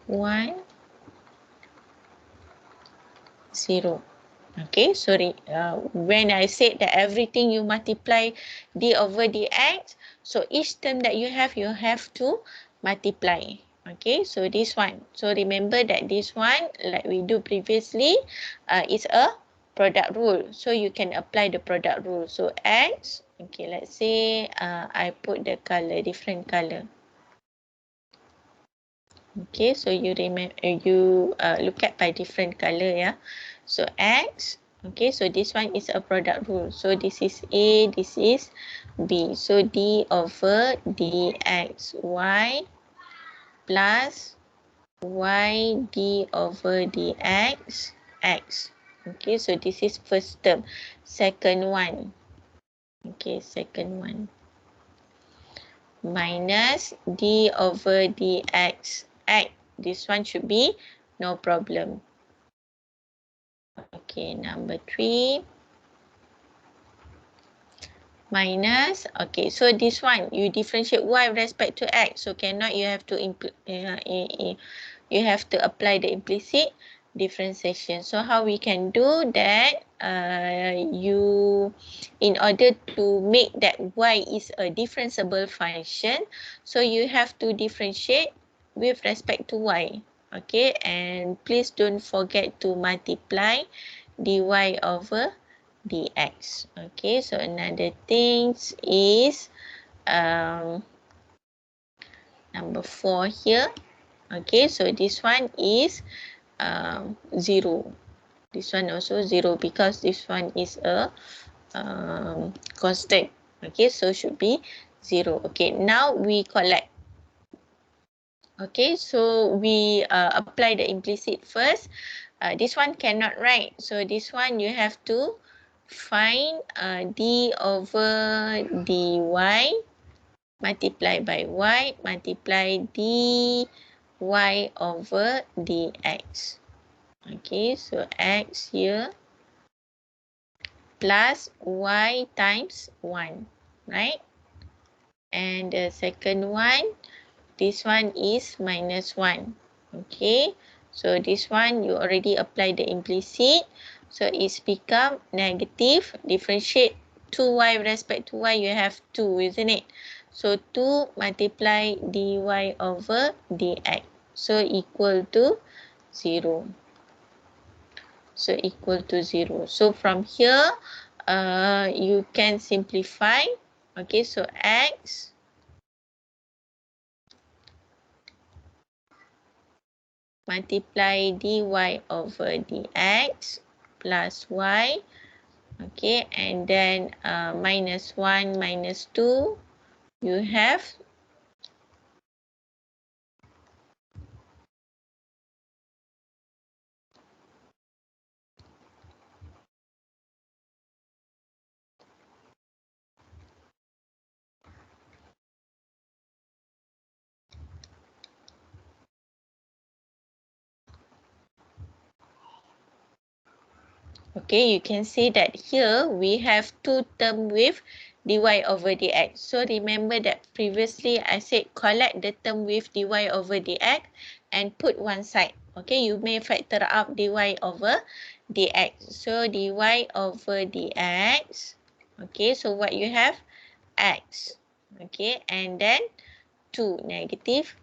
One 0. Okay, sorry. When I said that everything you multiply d over dx, so each term that you have to multiply. Okay, so this one. So remember that this one, like we do previously, is a product rule. So you can apply the product rule. So x, okay, let's say I put the color, different color. Okay, so you remember look at by different color, yeah. So x, okay, so this one is a product rule. So this is A, this is B. So d over dxy plus y d over dx x. Okay, so this is first term. Second one, okay, second one, minus d over dx x. This one should be no problem. Okay, number 3 minus, okay, so this one you differentiate y with respect to x, so cannot, you have to apply the implicit differentiation. So how we can do that? In order to make that y is a differentiable function, so you have to differentiate with respect to y. Okay, and please don't forget to multiply dy over dx. Okay, so another thing is number 4 here. Okay, so this one is 0. This one also 0 because this one is a constant. Okay, so should be 0. Okay, now we collect. Okay, so we apply the implicit first. This one cannot write, so this one you have to find d over dy multiply by y, multiply dy over dx. Okay, so x here plus y times 1, right? And the second one, this one is minus 1. Okay, so this one you already applied the implicit, so it's become negative. Differentiate 2y with respect to y, you have 2, isn't it? So 2 multiply dy over dx, so equal to 0. So equal to 0. So from here, you can simplify. Okay, so x multiply dy over dx plus y. Okay, and then minus 1 minus 2, you have okay, you can see that here we have two terms with dy over dx. So remember that previously I said collect the term with dy over dx and put one side. Okay, you may factor out dy over dx. So dy over dx. Okay, so what you have? X. Okay, and then 2, negative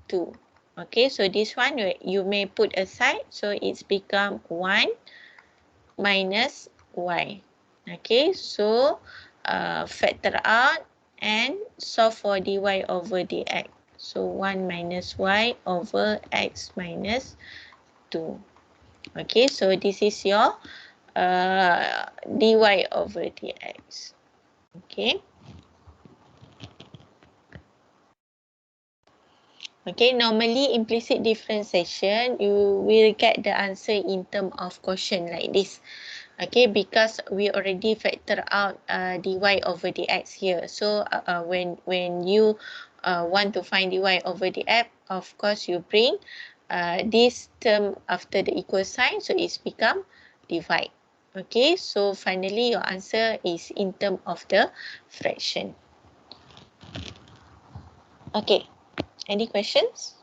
2. Okay, so this one you may put aside. So it's become 1 minus y. Okay, so factor out and solve for dy over dx. So 1 minus y over x minus 2. Okay, so this is your dy over dx. Okay. Okay, normally implicit differentiation, you will get the answer in term of quotient like this. Okay, because we already factor out dy over dx here. So when you want to find dy over dx, of course you bring this term after the equal sign, so it's become divide. Okay, so finally your answer is in term of the fraction. Okay, any questions?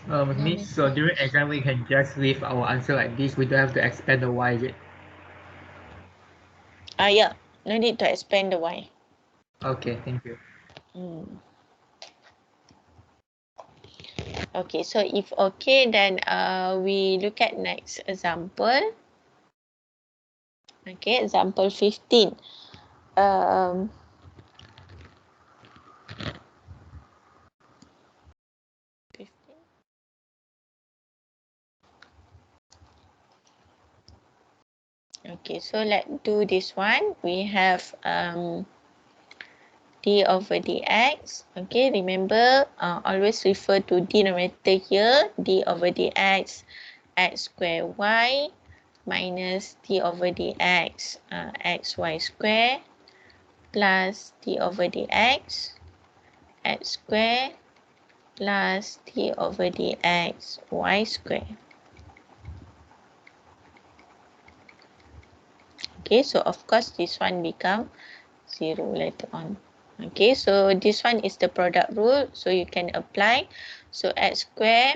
Miss, so during exam we can just leave our answer like this. We don't have to expand the y yet. Yeah, no need to expand the y. Okay, thank you. Okay, so if okay, then we look at next example. Okay, example 15. Um, okay, so let's do this one. We have d over dx. Okay, remember always refer to denominator here, d over dx, x square y minus d over dx, xy square plus d over dx, x square plus d over dx y square. Okay, so of course this one become 0 later on. Okay, so this one is the product rule, so you can apply. So x square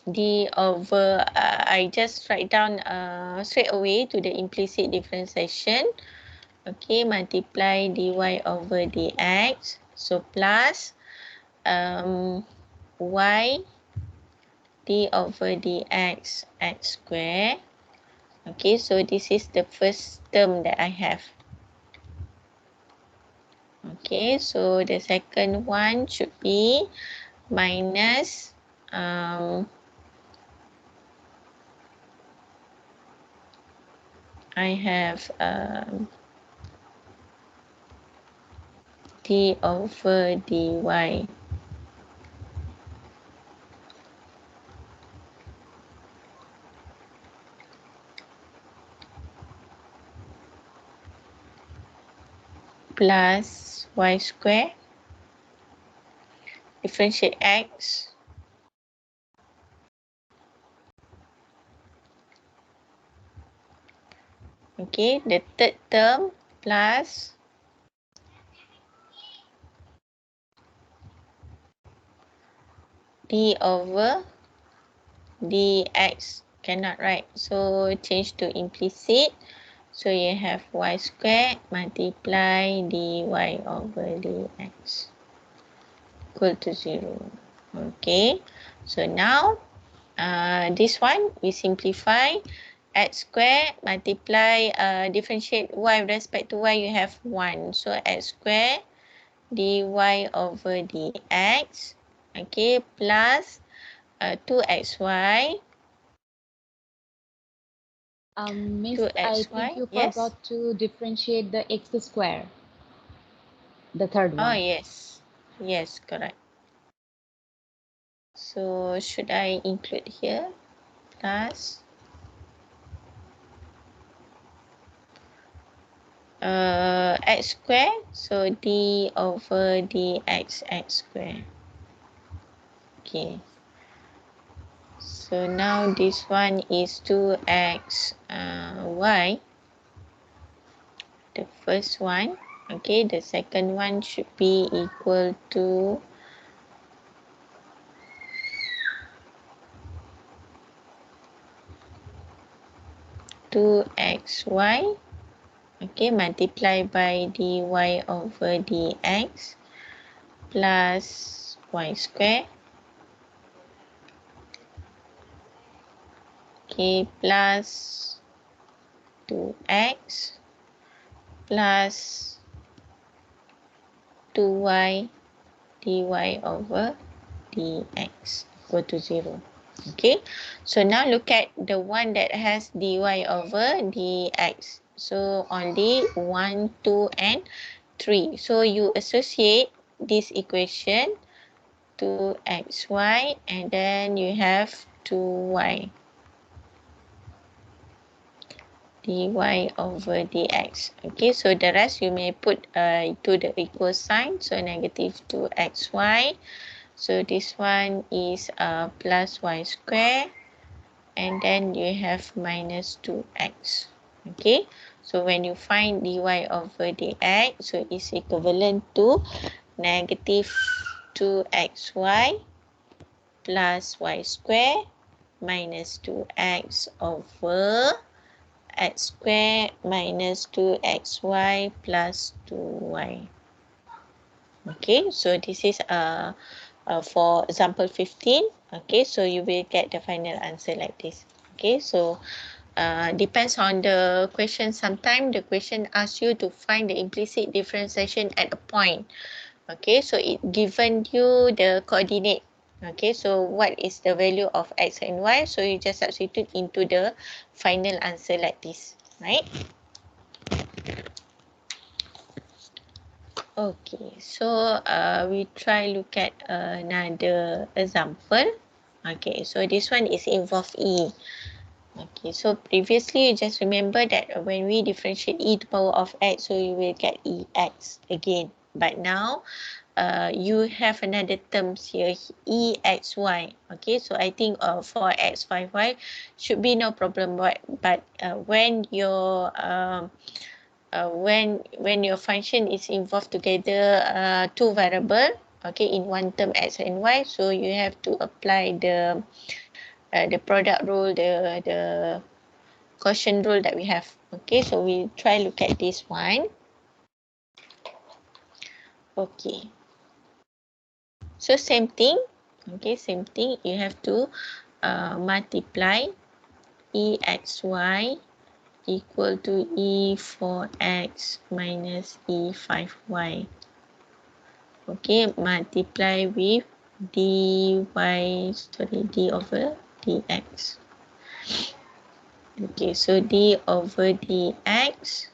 d over, I just write down straight away to the implicit differentiation. Okay, multiply dy over dx, so plus y d over dx x square. Okay, so this is the first term that I have. Okay, so the second one should be minus I have d over dy. plus y square, differentiate x, okay, the third term plus d over dx. Cannot write, so change to implicit. So you have y squared multiply dy over dx equal to 0. Okay, so now this one we simplify. X squared multiply differentiate y with respect to y, you have 1. So x squared dy over dx, okay, plus 2xy. Miss, I 2xy, think you yes. forgot to differentiate the x square, the third Oh, one. yes. Yes, correct. So should I include here? Plus x square. So d over dx x square. Okay. So now this one is 2x y. The first one. Okay, the second one should be equal to 2xy, okay, multiply by dy over dx plus y square, okay, plus 2x plus 2y dy over dx equal to 0. Okay, so now look at the one that has dy over dx. So only 1, 2 and 3. So you associate this equation to xy and then you have 2y dy over dx. Okay, so the rest you may put to the equal sign. So negative 2xy. So this one is plus y square and then you have minus 2x. Okay, so when you find dy over dx, so it's equivalent to negative 2xy plus y square minus 2x over x square minus 2xy plus 2y. Okay, so this is for example 15. Okay, so you will get the final answer like this. Okay, so depends on the question. Sometimes the question asks you to find the implicit differentiation at a point. Okay, so it given you the coordinate. Okay, so what is the value of x and y? So you just substitute into the final answer like this, right? Okay, so we try look at another example. Okay, so this one is involve e. Okay, so previously you just remember that when we differentiate e to the power of x, so you will get ex again. But now you have another terms here, exy. Okay, so I think 4x 5y should be no problem. But when your when your function is involved together two variable, okay, in one term x and y, so you have to apply the product rule, the quotient rule that we have. Okay, so we try look at this one. Okay, so same thing. Okay, same thing, you have to multiply exy equal to e4x minus e5y. Okay, multiply with d over dx. Okay, so d over dx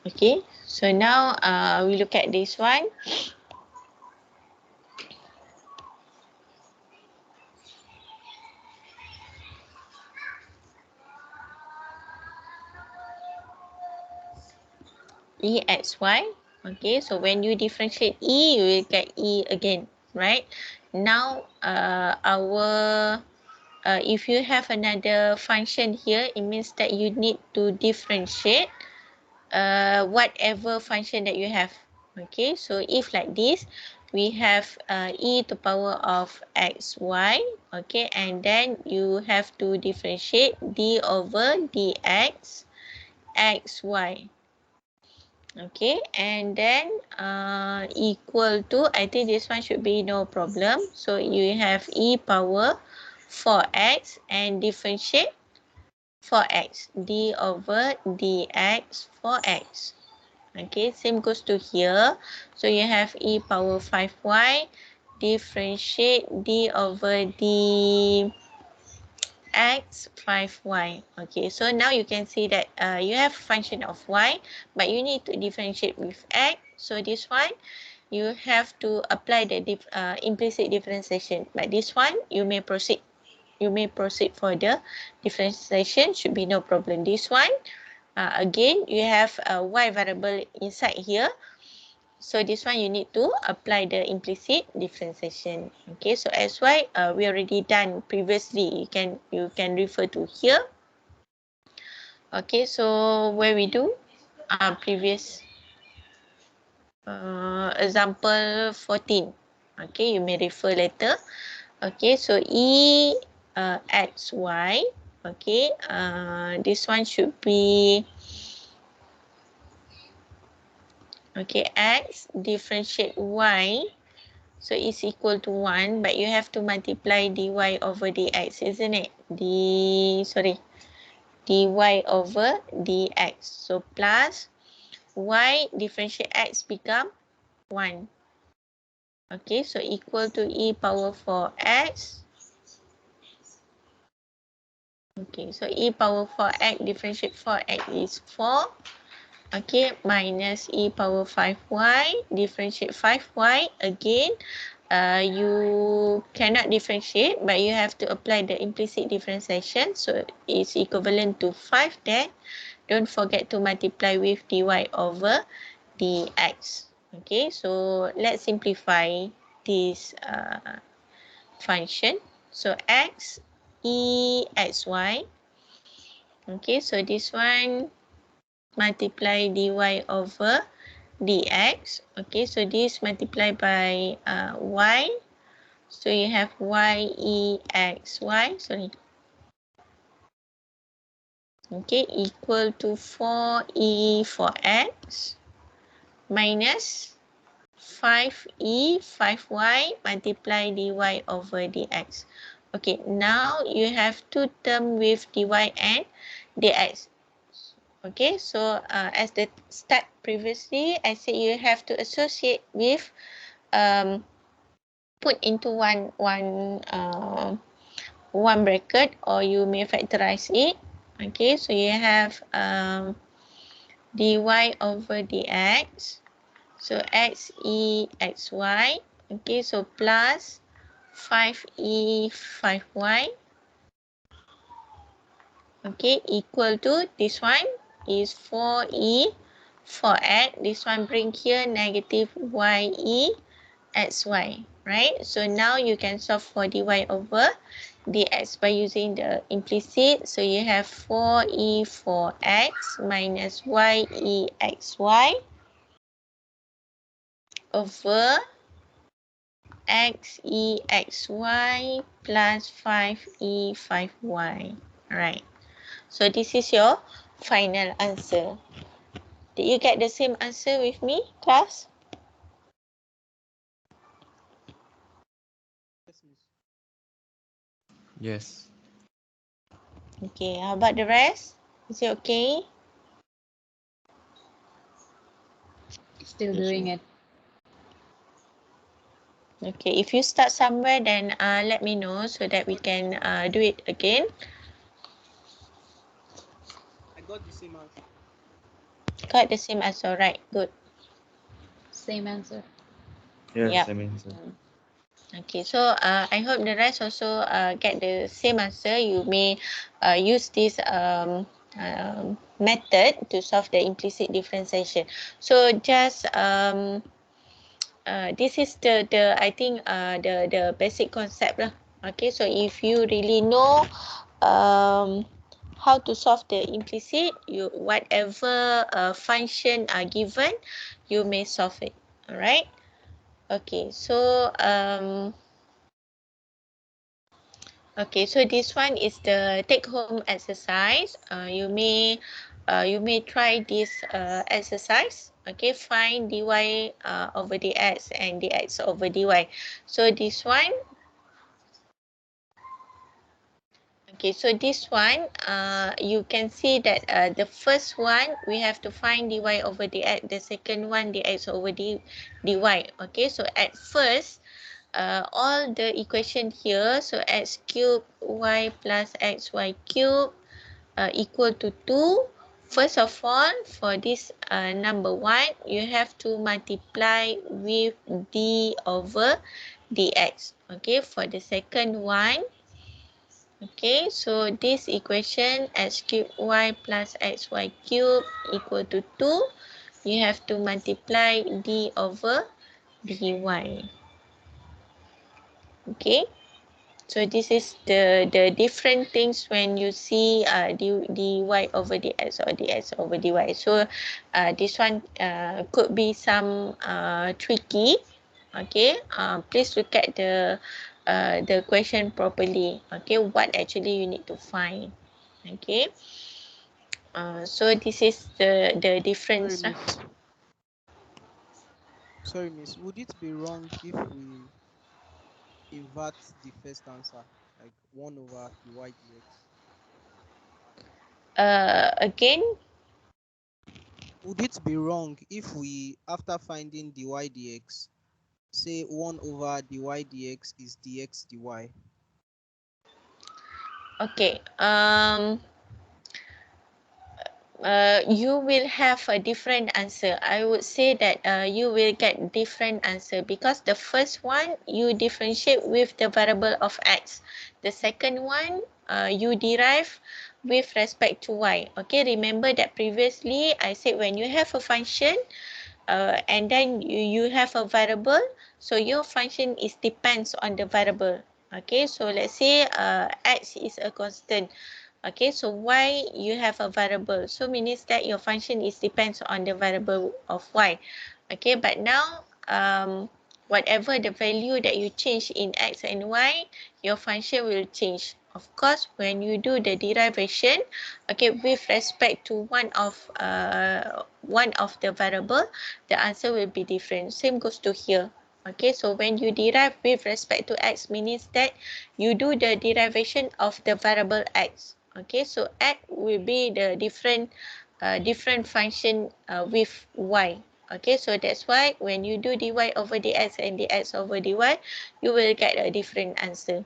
Okay, so now we look at this one. EXY. Okay, so when you differentiate E, you will get E again, right? Now, if you have another function here, it means that you need to differentiate whatever function that you have. Okay, so if like this, we have e to power of xy, okay, and then you have to differentiate d over dx xy. Okay, and then equal to, I think this one should be no problem. So you have e power 4x and differentiate 4x, d over dx 4x. Okay, same goes to here. So you have e power 5y, differentiate d over dx 5y. Okay, so now you can see that you have function of y, but you need to differentiate with x. So this one, you have to apply the implicit differentiation. But this one, you may proceed. You may proceed for the differentiation, should be no problem. This one, again, you have a y variable inside here. So this one you need to apply the implicit differentiation. Okay, so xy we already done previously. You can refer to here. Okay, so where we do previous example 14. Okay, you may refer later. Okay, so e xy. Okay, this one should be okay, x differentiate y, so it's equal to 1, but you have to multiply dy over dx, isn't it? dy over dx. So plus y differentiate x become 1. Okay, so equal to e power 4x. Okay, so e power 4x differentiate 4x is 4. Okay, minus e power 5y, differentiate 5y. Again, you cannot differentiate, but you have to apply the implicit differentiation. So it's equivalent to 5 then. Don't forget to multiply with dy over dx. Okay, so let's simplify this function. So x, e, xy. Okay, so this one multiply dy over dx. Okay, so this multiplied by y. So you have y e x y, sorry. Okay, equal to 4e for x minus 5e 5y multiply dy over dx. Okay, now you have two terms with dy and dx. Okay, so as the start previously, I said you have to associate with put into one bracket, or you may factorize it. Okay, so you have dy over dx. So x e xy. Okay, so plus 5e 5y. Okay, equal to this one is 4e 4x. This one bring here negative ye xy, right? So now you can solve for dy over dx by using the implicit. So you have 4e 4x minus ye xy over x e xy plus 5e 5y. Right. So this is your final answer. Did you get the same answer with me, class? Yes. Okay, how about the rest? Is it okay? Still Yes, doing sir. it. Okay, if you start somewhere, then let me know so that we can do it again. I got the same answer. Got the same answer, right? Good. Same answer. Yes, Yep. I mean, so. Okay, so I hope the rest also get the same answer. You may use this method to solve the implicit differentiation. So just this is the I think the basic concept lah. Okay, so if you really know how to solve the implicit, you whatever function are given, you may solve it. All right. Okay, so okay, so this one is the take-home exercise. You may try this exercise. Okay, find dy over dx and dx over dy. So this one. Okay, so this one, you can see that the first one we have to find dy over dx. The second one dx over dy. Okay, so at first. All the equation here, so x cube y plus xy cube equal to 2. First of all, for this number 1, you have to multiply with d over dx. Okay, for the second one, okay, so this equation x cube y plus xy cube equal to 2, you have to multiply d over dy. Okay. So this is the different things when you see dy over dx or dx over dy. So this one could be some tricky. Okay, please look at the question properly. Okay, what actually you need to find. Okay, so this is the difference. Sorry, miss. Would it be wrong if we invert the first answer, like 1 over dy dx? Again, Would it be wrong if we, after finding dy dx, say 1 over dy dx is dx dy? okay. You will have a different answer. I would say that you will get different answer because the first one you differentiate with the variable of x. The second one you derive with respect to y. Okay, remember that previously I said when you have a function and then you have a variable, so your function is depends on the variable. Okay, so let's say x is a constant. Okay, so y you have a variable, so means that your function is depends on the variable of y. Okay, but now whatever the value that you change in x and y, your function will change. Of course, when you do the derivation, okay, with respect to one of the variable, the answer will be different. Same goes to here. Okay, so when you derive with respect to x, means that you do the derivation of the variable x. Okay, so x will be the different function with y. Okay, so that's why when you do dy over dx and dx over dy, you will get a different answer.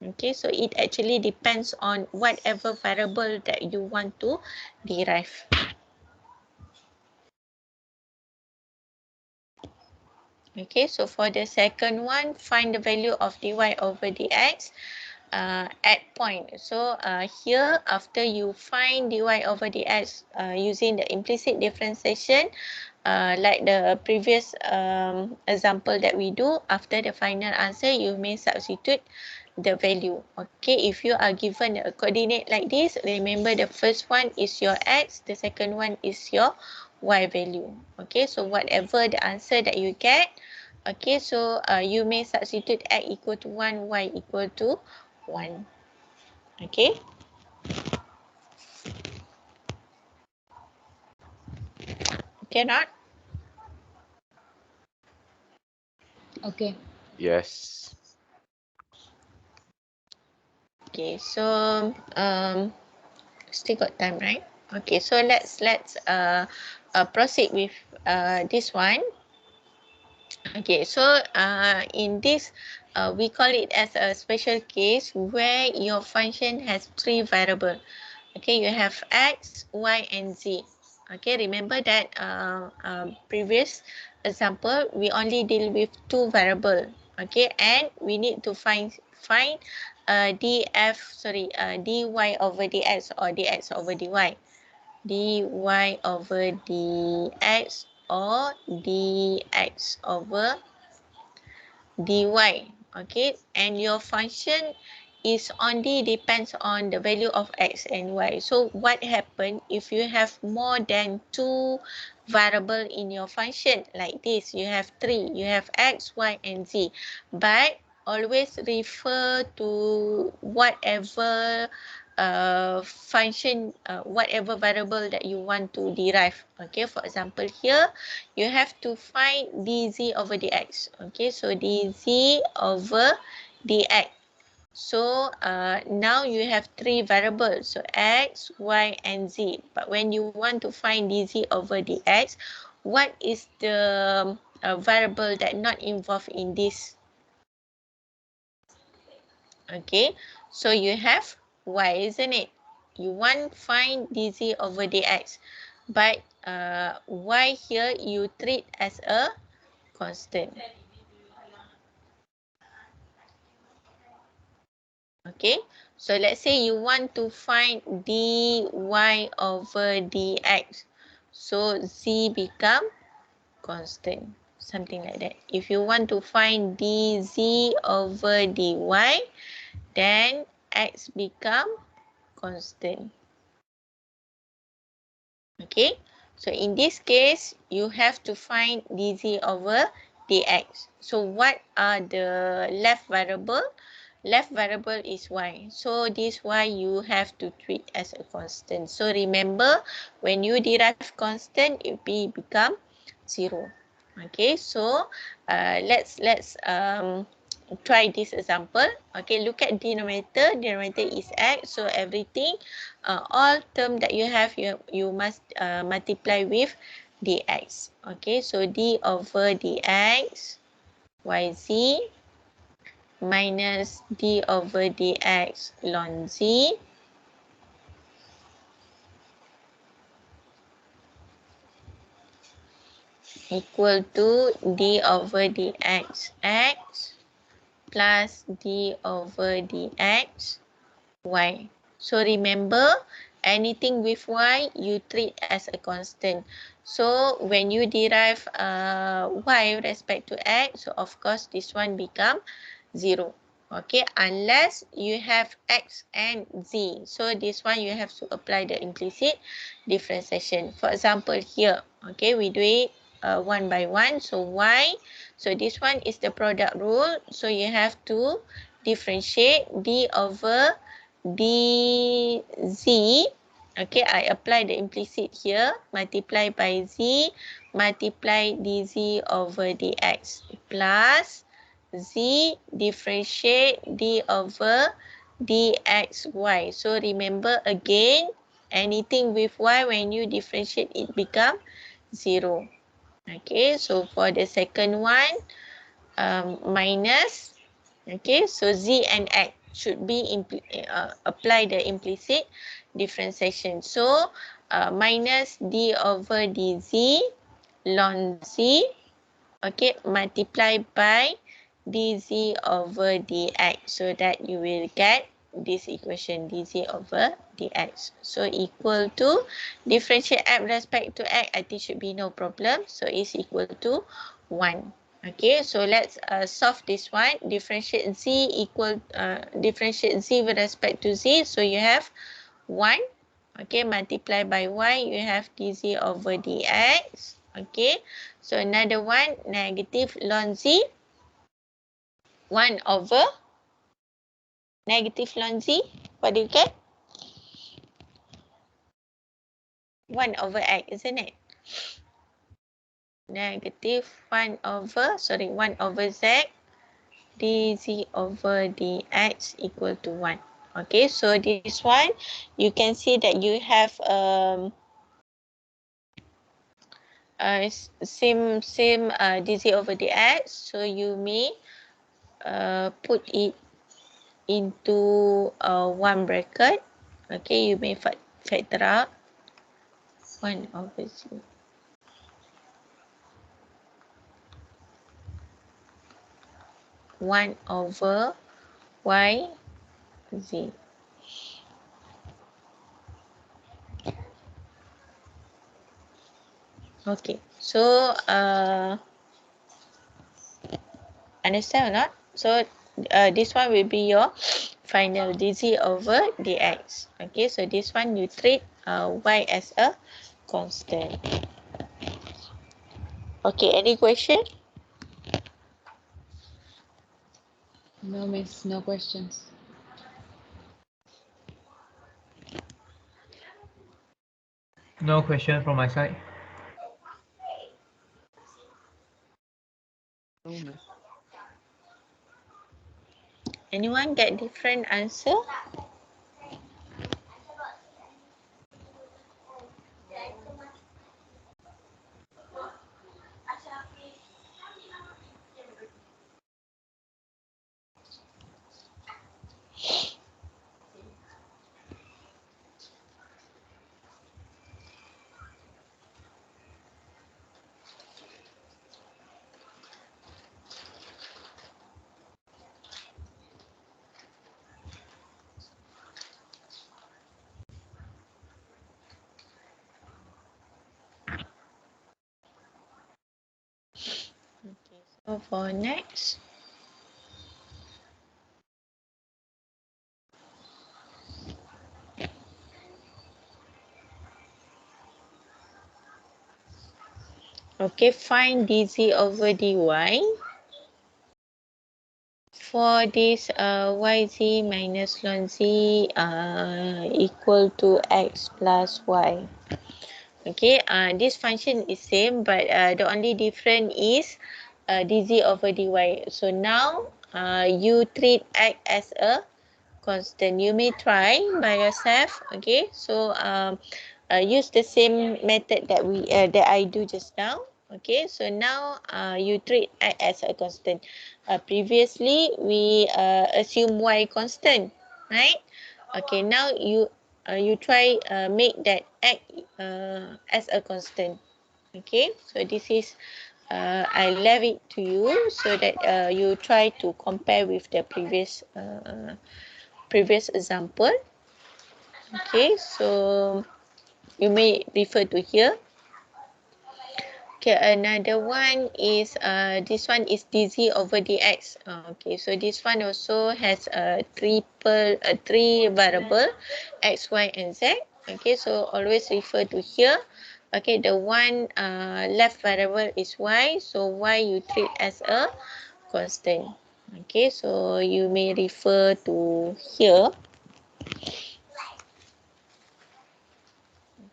Okay, so it actually depends on whatever variable that you want to derive. Okay, so for the second one, find the value of dy over dx at point. So here, after you find dy over dx using the implicit differentiation, like the previous example that we do, after the final answer, you may substitute the value. Okay, if you are given a coordinate like this, remember the first one is your x, the second one is your y value. Okay, so whatever the answer that you get, okay, so you may substitute x equal to 1, y equal to 1. Okay. Okay, not? Okay. Yes. Okay, so still got time, right? Okay, so let's proceed with this one. Okay, so in this we call it as a special case where your function has 3 variables. Okay, you have x, y, and z. Okay, remember that previous example, we only deal with two variable. Okay, and we need to find dy over dx or dx over dy. Dy over dx or dx over dy. Okay, and your function is only depends on the value of x and y. So what happen if you have more than two variable in your function like this? You have three, you have x, y, and z, but always refer to whatever function, whatever variable that you want to derive. Okay, for example here you have to find dz over dx. Okay, so dz over dx. So now you have three variables, so x, y, and z. But when you want to find dz over dx, what is the variable that not involved in this? Okay, so you have y, isn't it? You want find dz over dx, but y here you treat as a constant. Okay, so let's say you want to find dy over dx, so z become constant, something like that. If you want to find dz over dy, then x become constant. Okay, so in this case you have to find dz over dx. So what are the left variable? Left variable is y, so this y you have to treat as a constant. So remember, when you derive constant, it become 0. Okay, so let's try this example. Okay, look at denominator. Denominator is x, so everything, all term that you have, you must multiply with dx. Okay, so d over dx yz minus d over dx ln z equal to d over dx x plus d over dx y. So remember, anything with y you treat as a constant. So when you derive y respect to x, so of course this one become 0. Okay, unless you have x and z. So this one you have to apply the implicit differentiation. For example here, okay, we do it one by one. So y, so this one is the product rule. So you have to differentiate d over dz. Okay, I apply the implicit here, multiply by z, multiply dz over dx plus z differentiate d over dxy. So remember again, anything with y, when you differentiate, it become 0. Okay, so for the second one, minus, okay, so z and x should be apply the implicit differentiation. So minus d over dz ln z, okay, multiply by dz over dx, so that you will get this equation dz over dx. So equal to, differentiate x respect to x, I think should be no problem. So it's equal to 1. Okay, so let's solve this one. Differentiate z differentiate z with respect to z. So you have 1. Okay, multiply by y, you have dz over dx. Okay, so another one, negative ln z, 1 over negative ln z. What do you get? 1 over x, isn't it? Negative 1 over z dz over dx equal to 1. Okay, so this one, you can see that you have same dz over dx, so you may put it into one bracket. Okay, you may factor out 1 over z. One over y z. Okay, so understand or not? So this one will be your final dz over dx. Okay, so this one you treat y as a constant. Okay, any question? No, miss, no questions. No question from my side. No, miss. Anyone get different answer? Okay, so for next. Okay, find dz over dy for this yz minus ln z equal to x plus y. Okay, this function is same, but the only difference is dz over dy. So now you treat x as a constant. You may try by yourself. Okay, so use the same method that I do just now. Okay, so now you treat x as a constant. Previously we assume y constant, right? Okay, now you try make that x as a constant. Okay, so this is I left it to you so that you try to compare with the previous example. Okay, so you may refer to here. Okay, another one is this one is dz over dx. Okay, so this one also has a three variable x, y, and z. Okay, so always refer to here. Okay, the one left variable is y, so y you treat as a constant. Okay, so you may refer to here.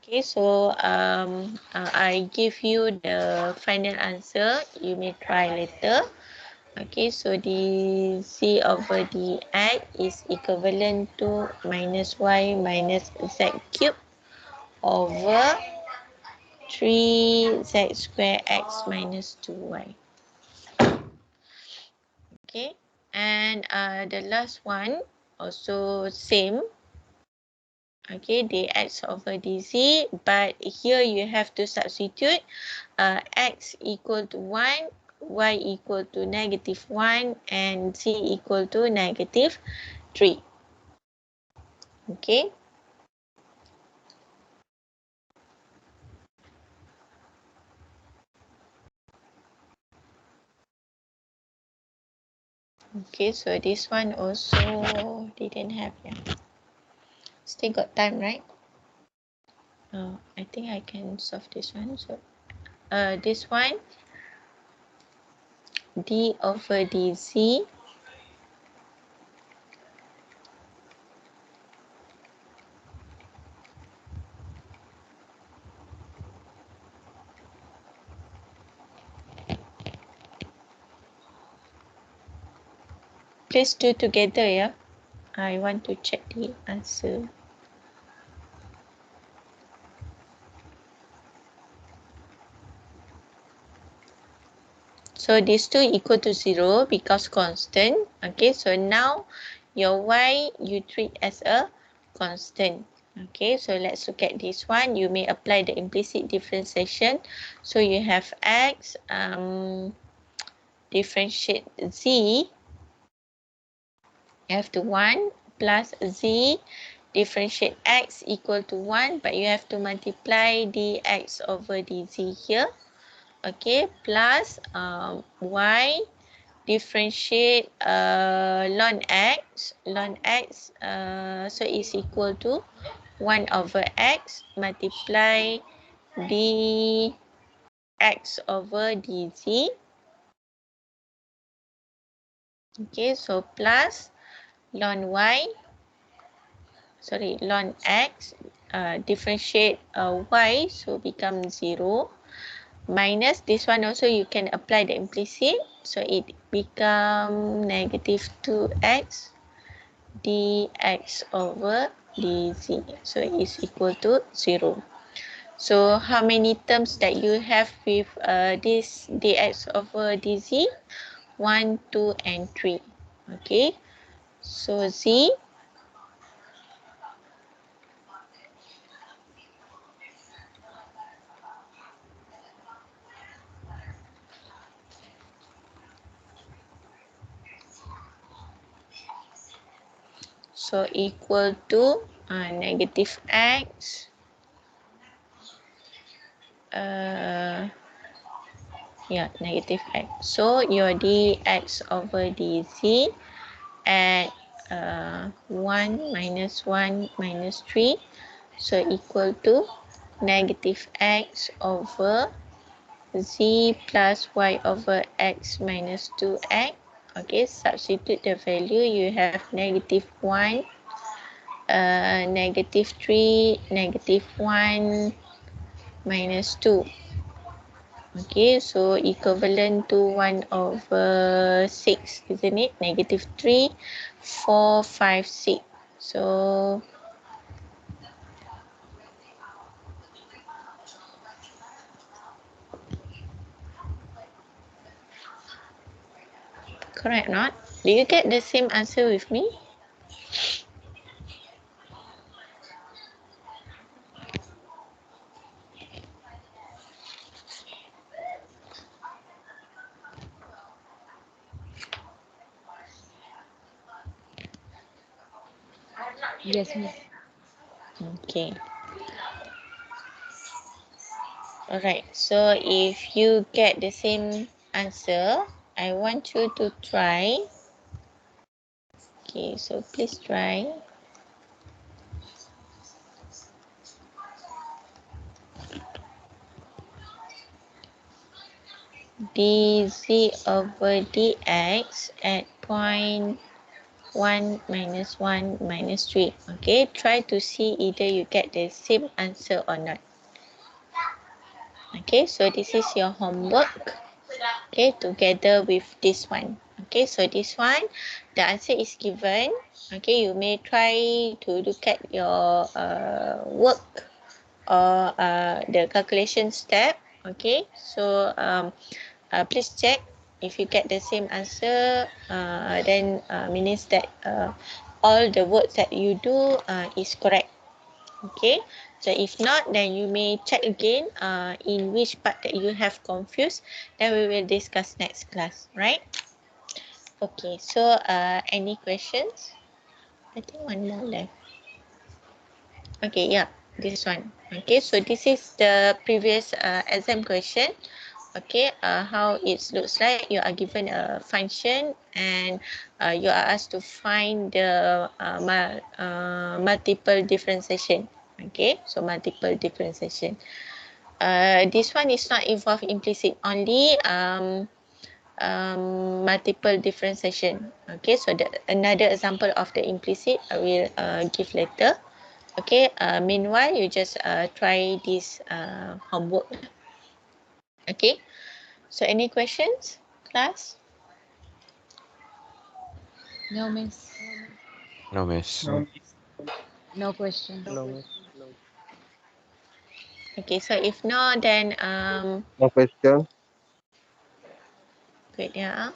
Okay, so I give you the final answer. You may try later. Okay, so the z over dx is equivalent to minus y minus z cube over 3z square x minus 2y. Okay, and the last one also same. Okay, dx over dz, but here you have to substitute x equal to 1, y equal to -1, and z equal to -3. Okay. Okay, so this one also didn't have, yeah. Still got time, right? I think I can solve this one. So this one, d over dz please do together, yeah. I want to check the answer. So these two equal to 0 because constant. Okay, so now your y you treat as a constant. Okay, so let's look at this one. You may apply the implicit differentiation. So you have x, differentiate z, you have to 1 plus z, differentiate x equal to 1, but you have to multiply dx over dz here. Okay, plus y, differentiate ln x, so is equal to 1 over x multiply dx over dz. Okay, so plus ln x, differentiate y, so become 0, minus this one also you can apply the implicit, so it become negative 2x dx over dz, so it is equal to 0. So how many terms that you have with this dx over dz? 1, 2, and 3. Okay, so z so equal to negative x, negative x. So your dx over dz at 1 minus 1 minus 3, so equal to negative x over z plus y over x minus 2x. Okay, substitute the value, you have negative 1, negative 3, negative 1, minus 2. Okay, so equivalent to 1 over 6, isn't it? Negative 3, 4, 5, 6. So correct or not? Do you get the same answer with me? Yes, miss. Okay. Alright, so if you get the same answer, I want you to try. Okay, so please try. dz over dx at point 1 minus 1 minus 3. Okay, try to see either you get the same answer or not. Okay, so this is your homework. Okay, together with this one. Okay, so this one, the answer is given. Okay, you may try to look at your work or the calculation step. Okay, so please check if you get the same answer, then means that all the work that you do is correct. Okay, so if not, then you may check again in which part that you have confused, then we will discuss next class, right? Okay, so any questions? I think one more left. Okay, yeah, this one. Okay, so this is the previous exam question. Okay, how it looks like. You are given a function and you are asked to find the multiple differentiation. Okay, so multiple differentiation. This one is not involve implicit, only multiple differentiation. Okay, so another example of the implicit I will give later. Okay, meanwhile you just try this homework. Okay, so any questions, class? No, miss. No, miss. No. No question. No, miss. Okay, so if no, then No question. good, yeah.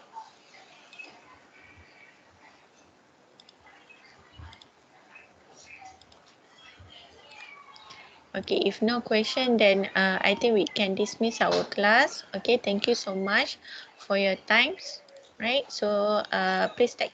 Okay, if no question, then I think we can dismiss our class. Okay, thank you so much for your times. Right, so please take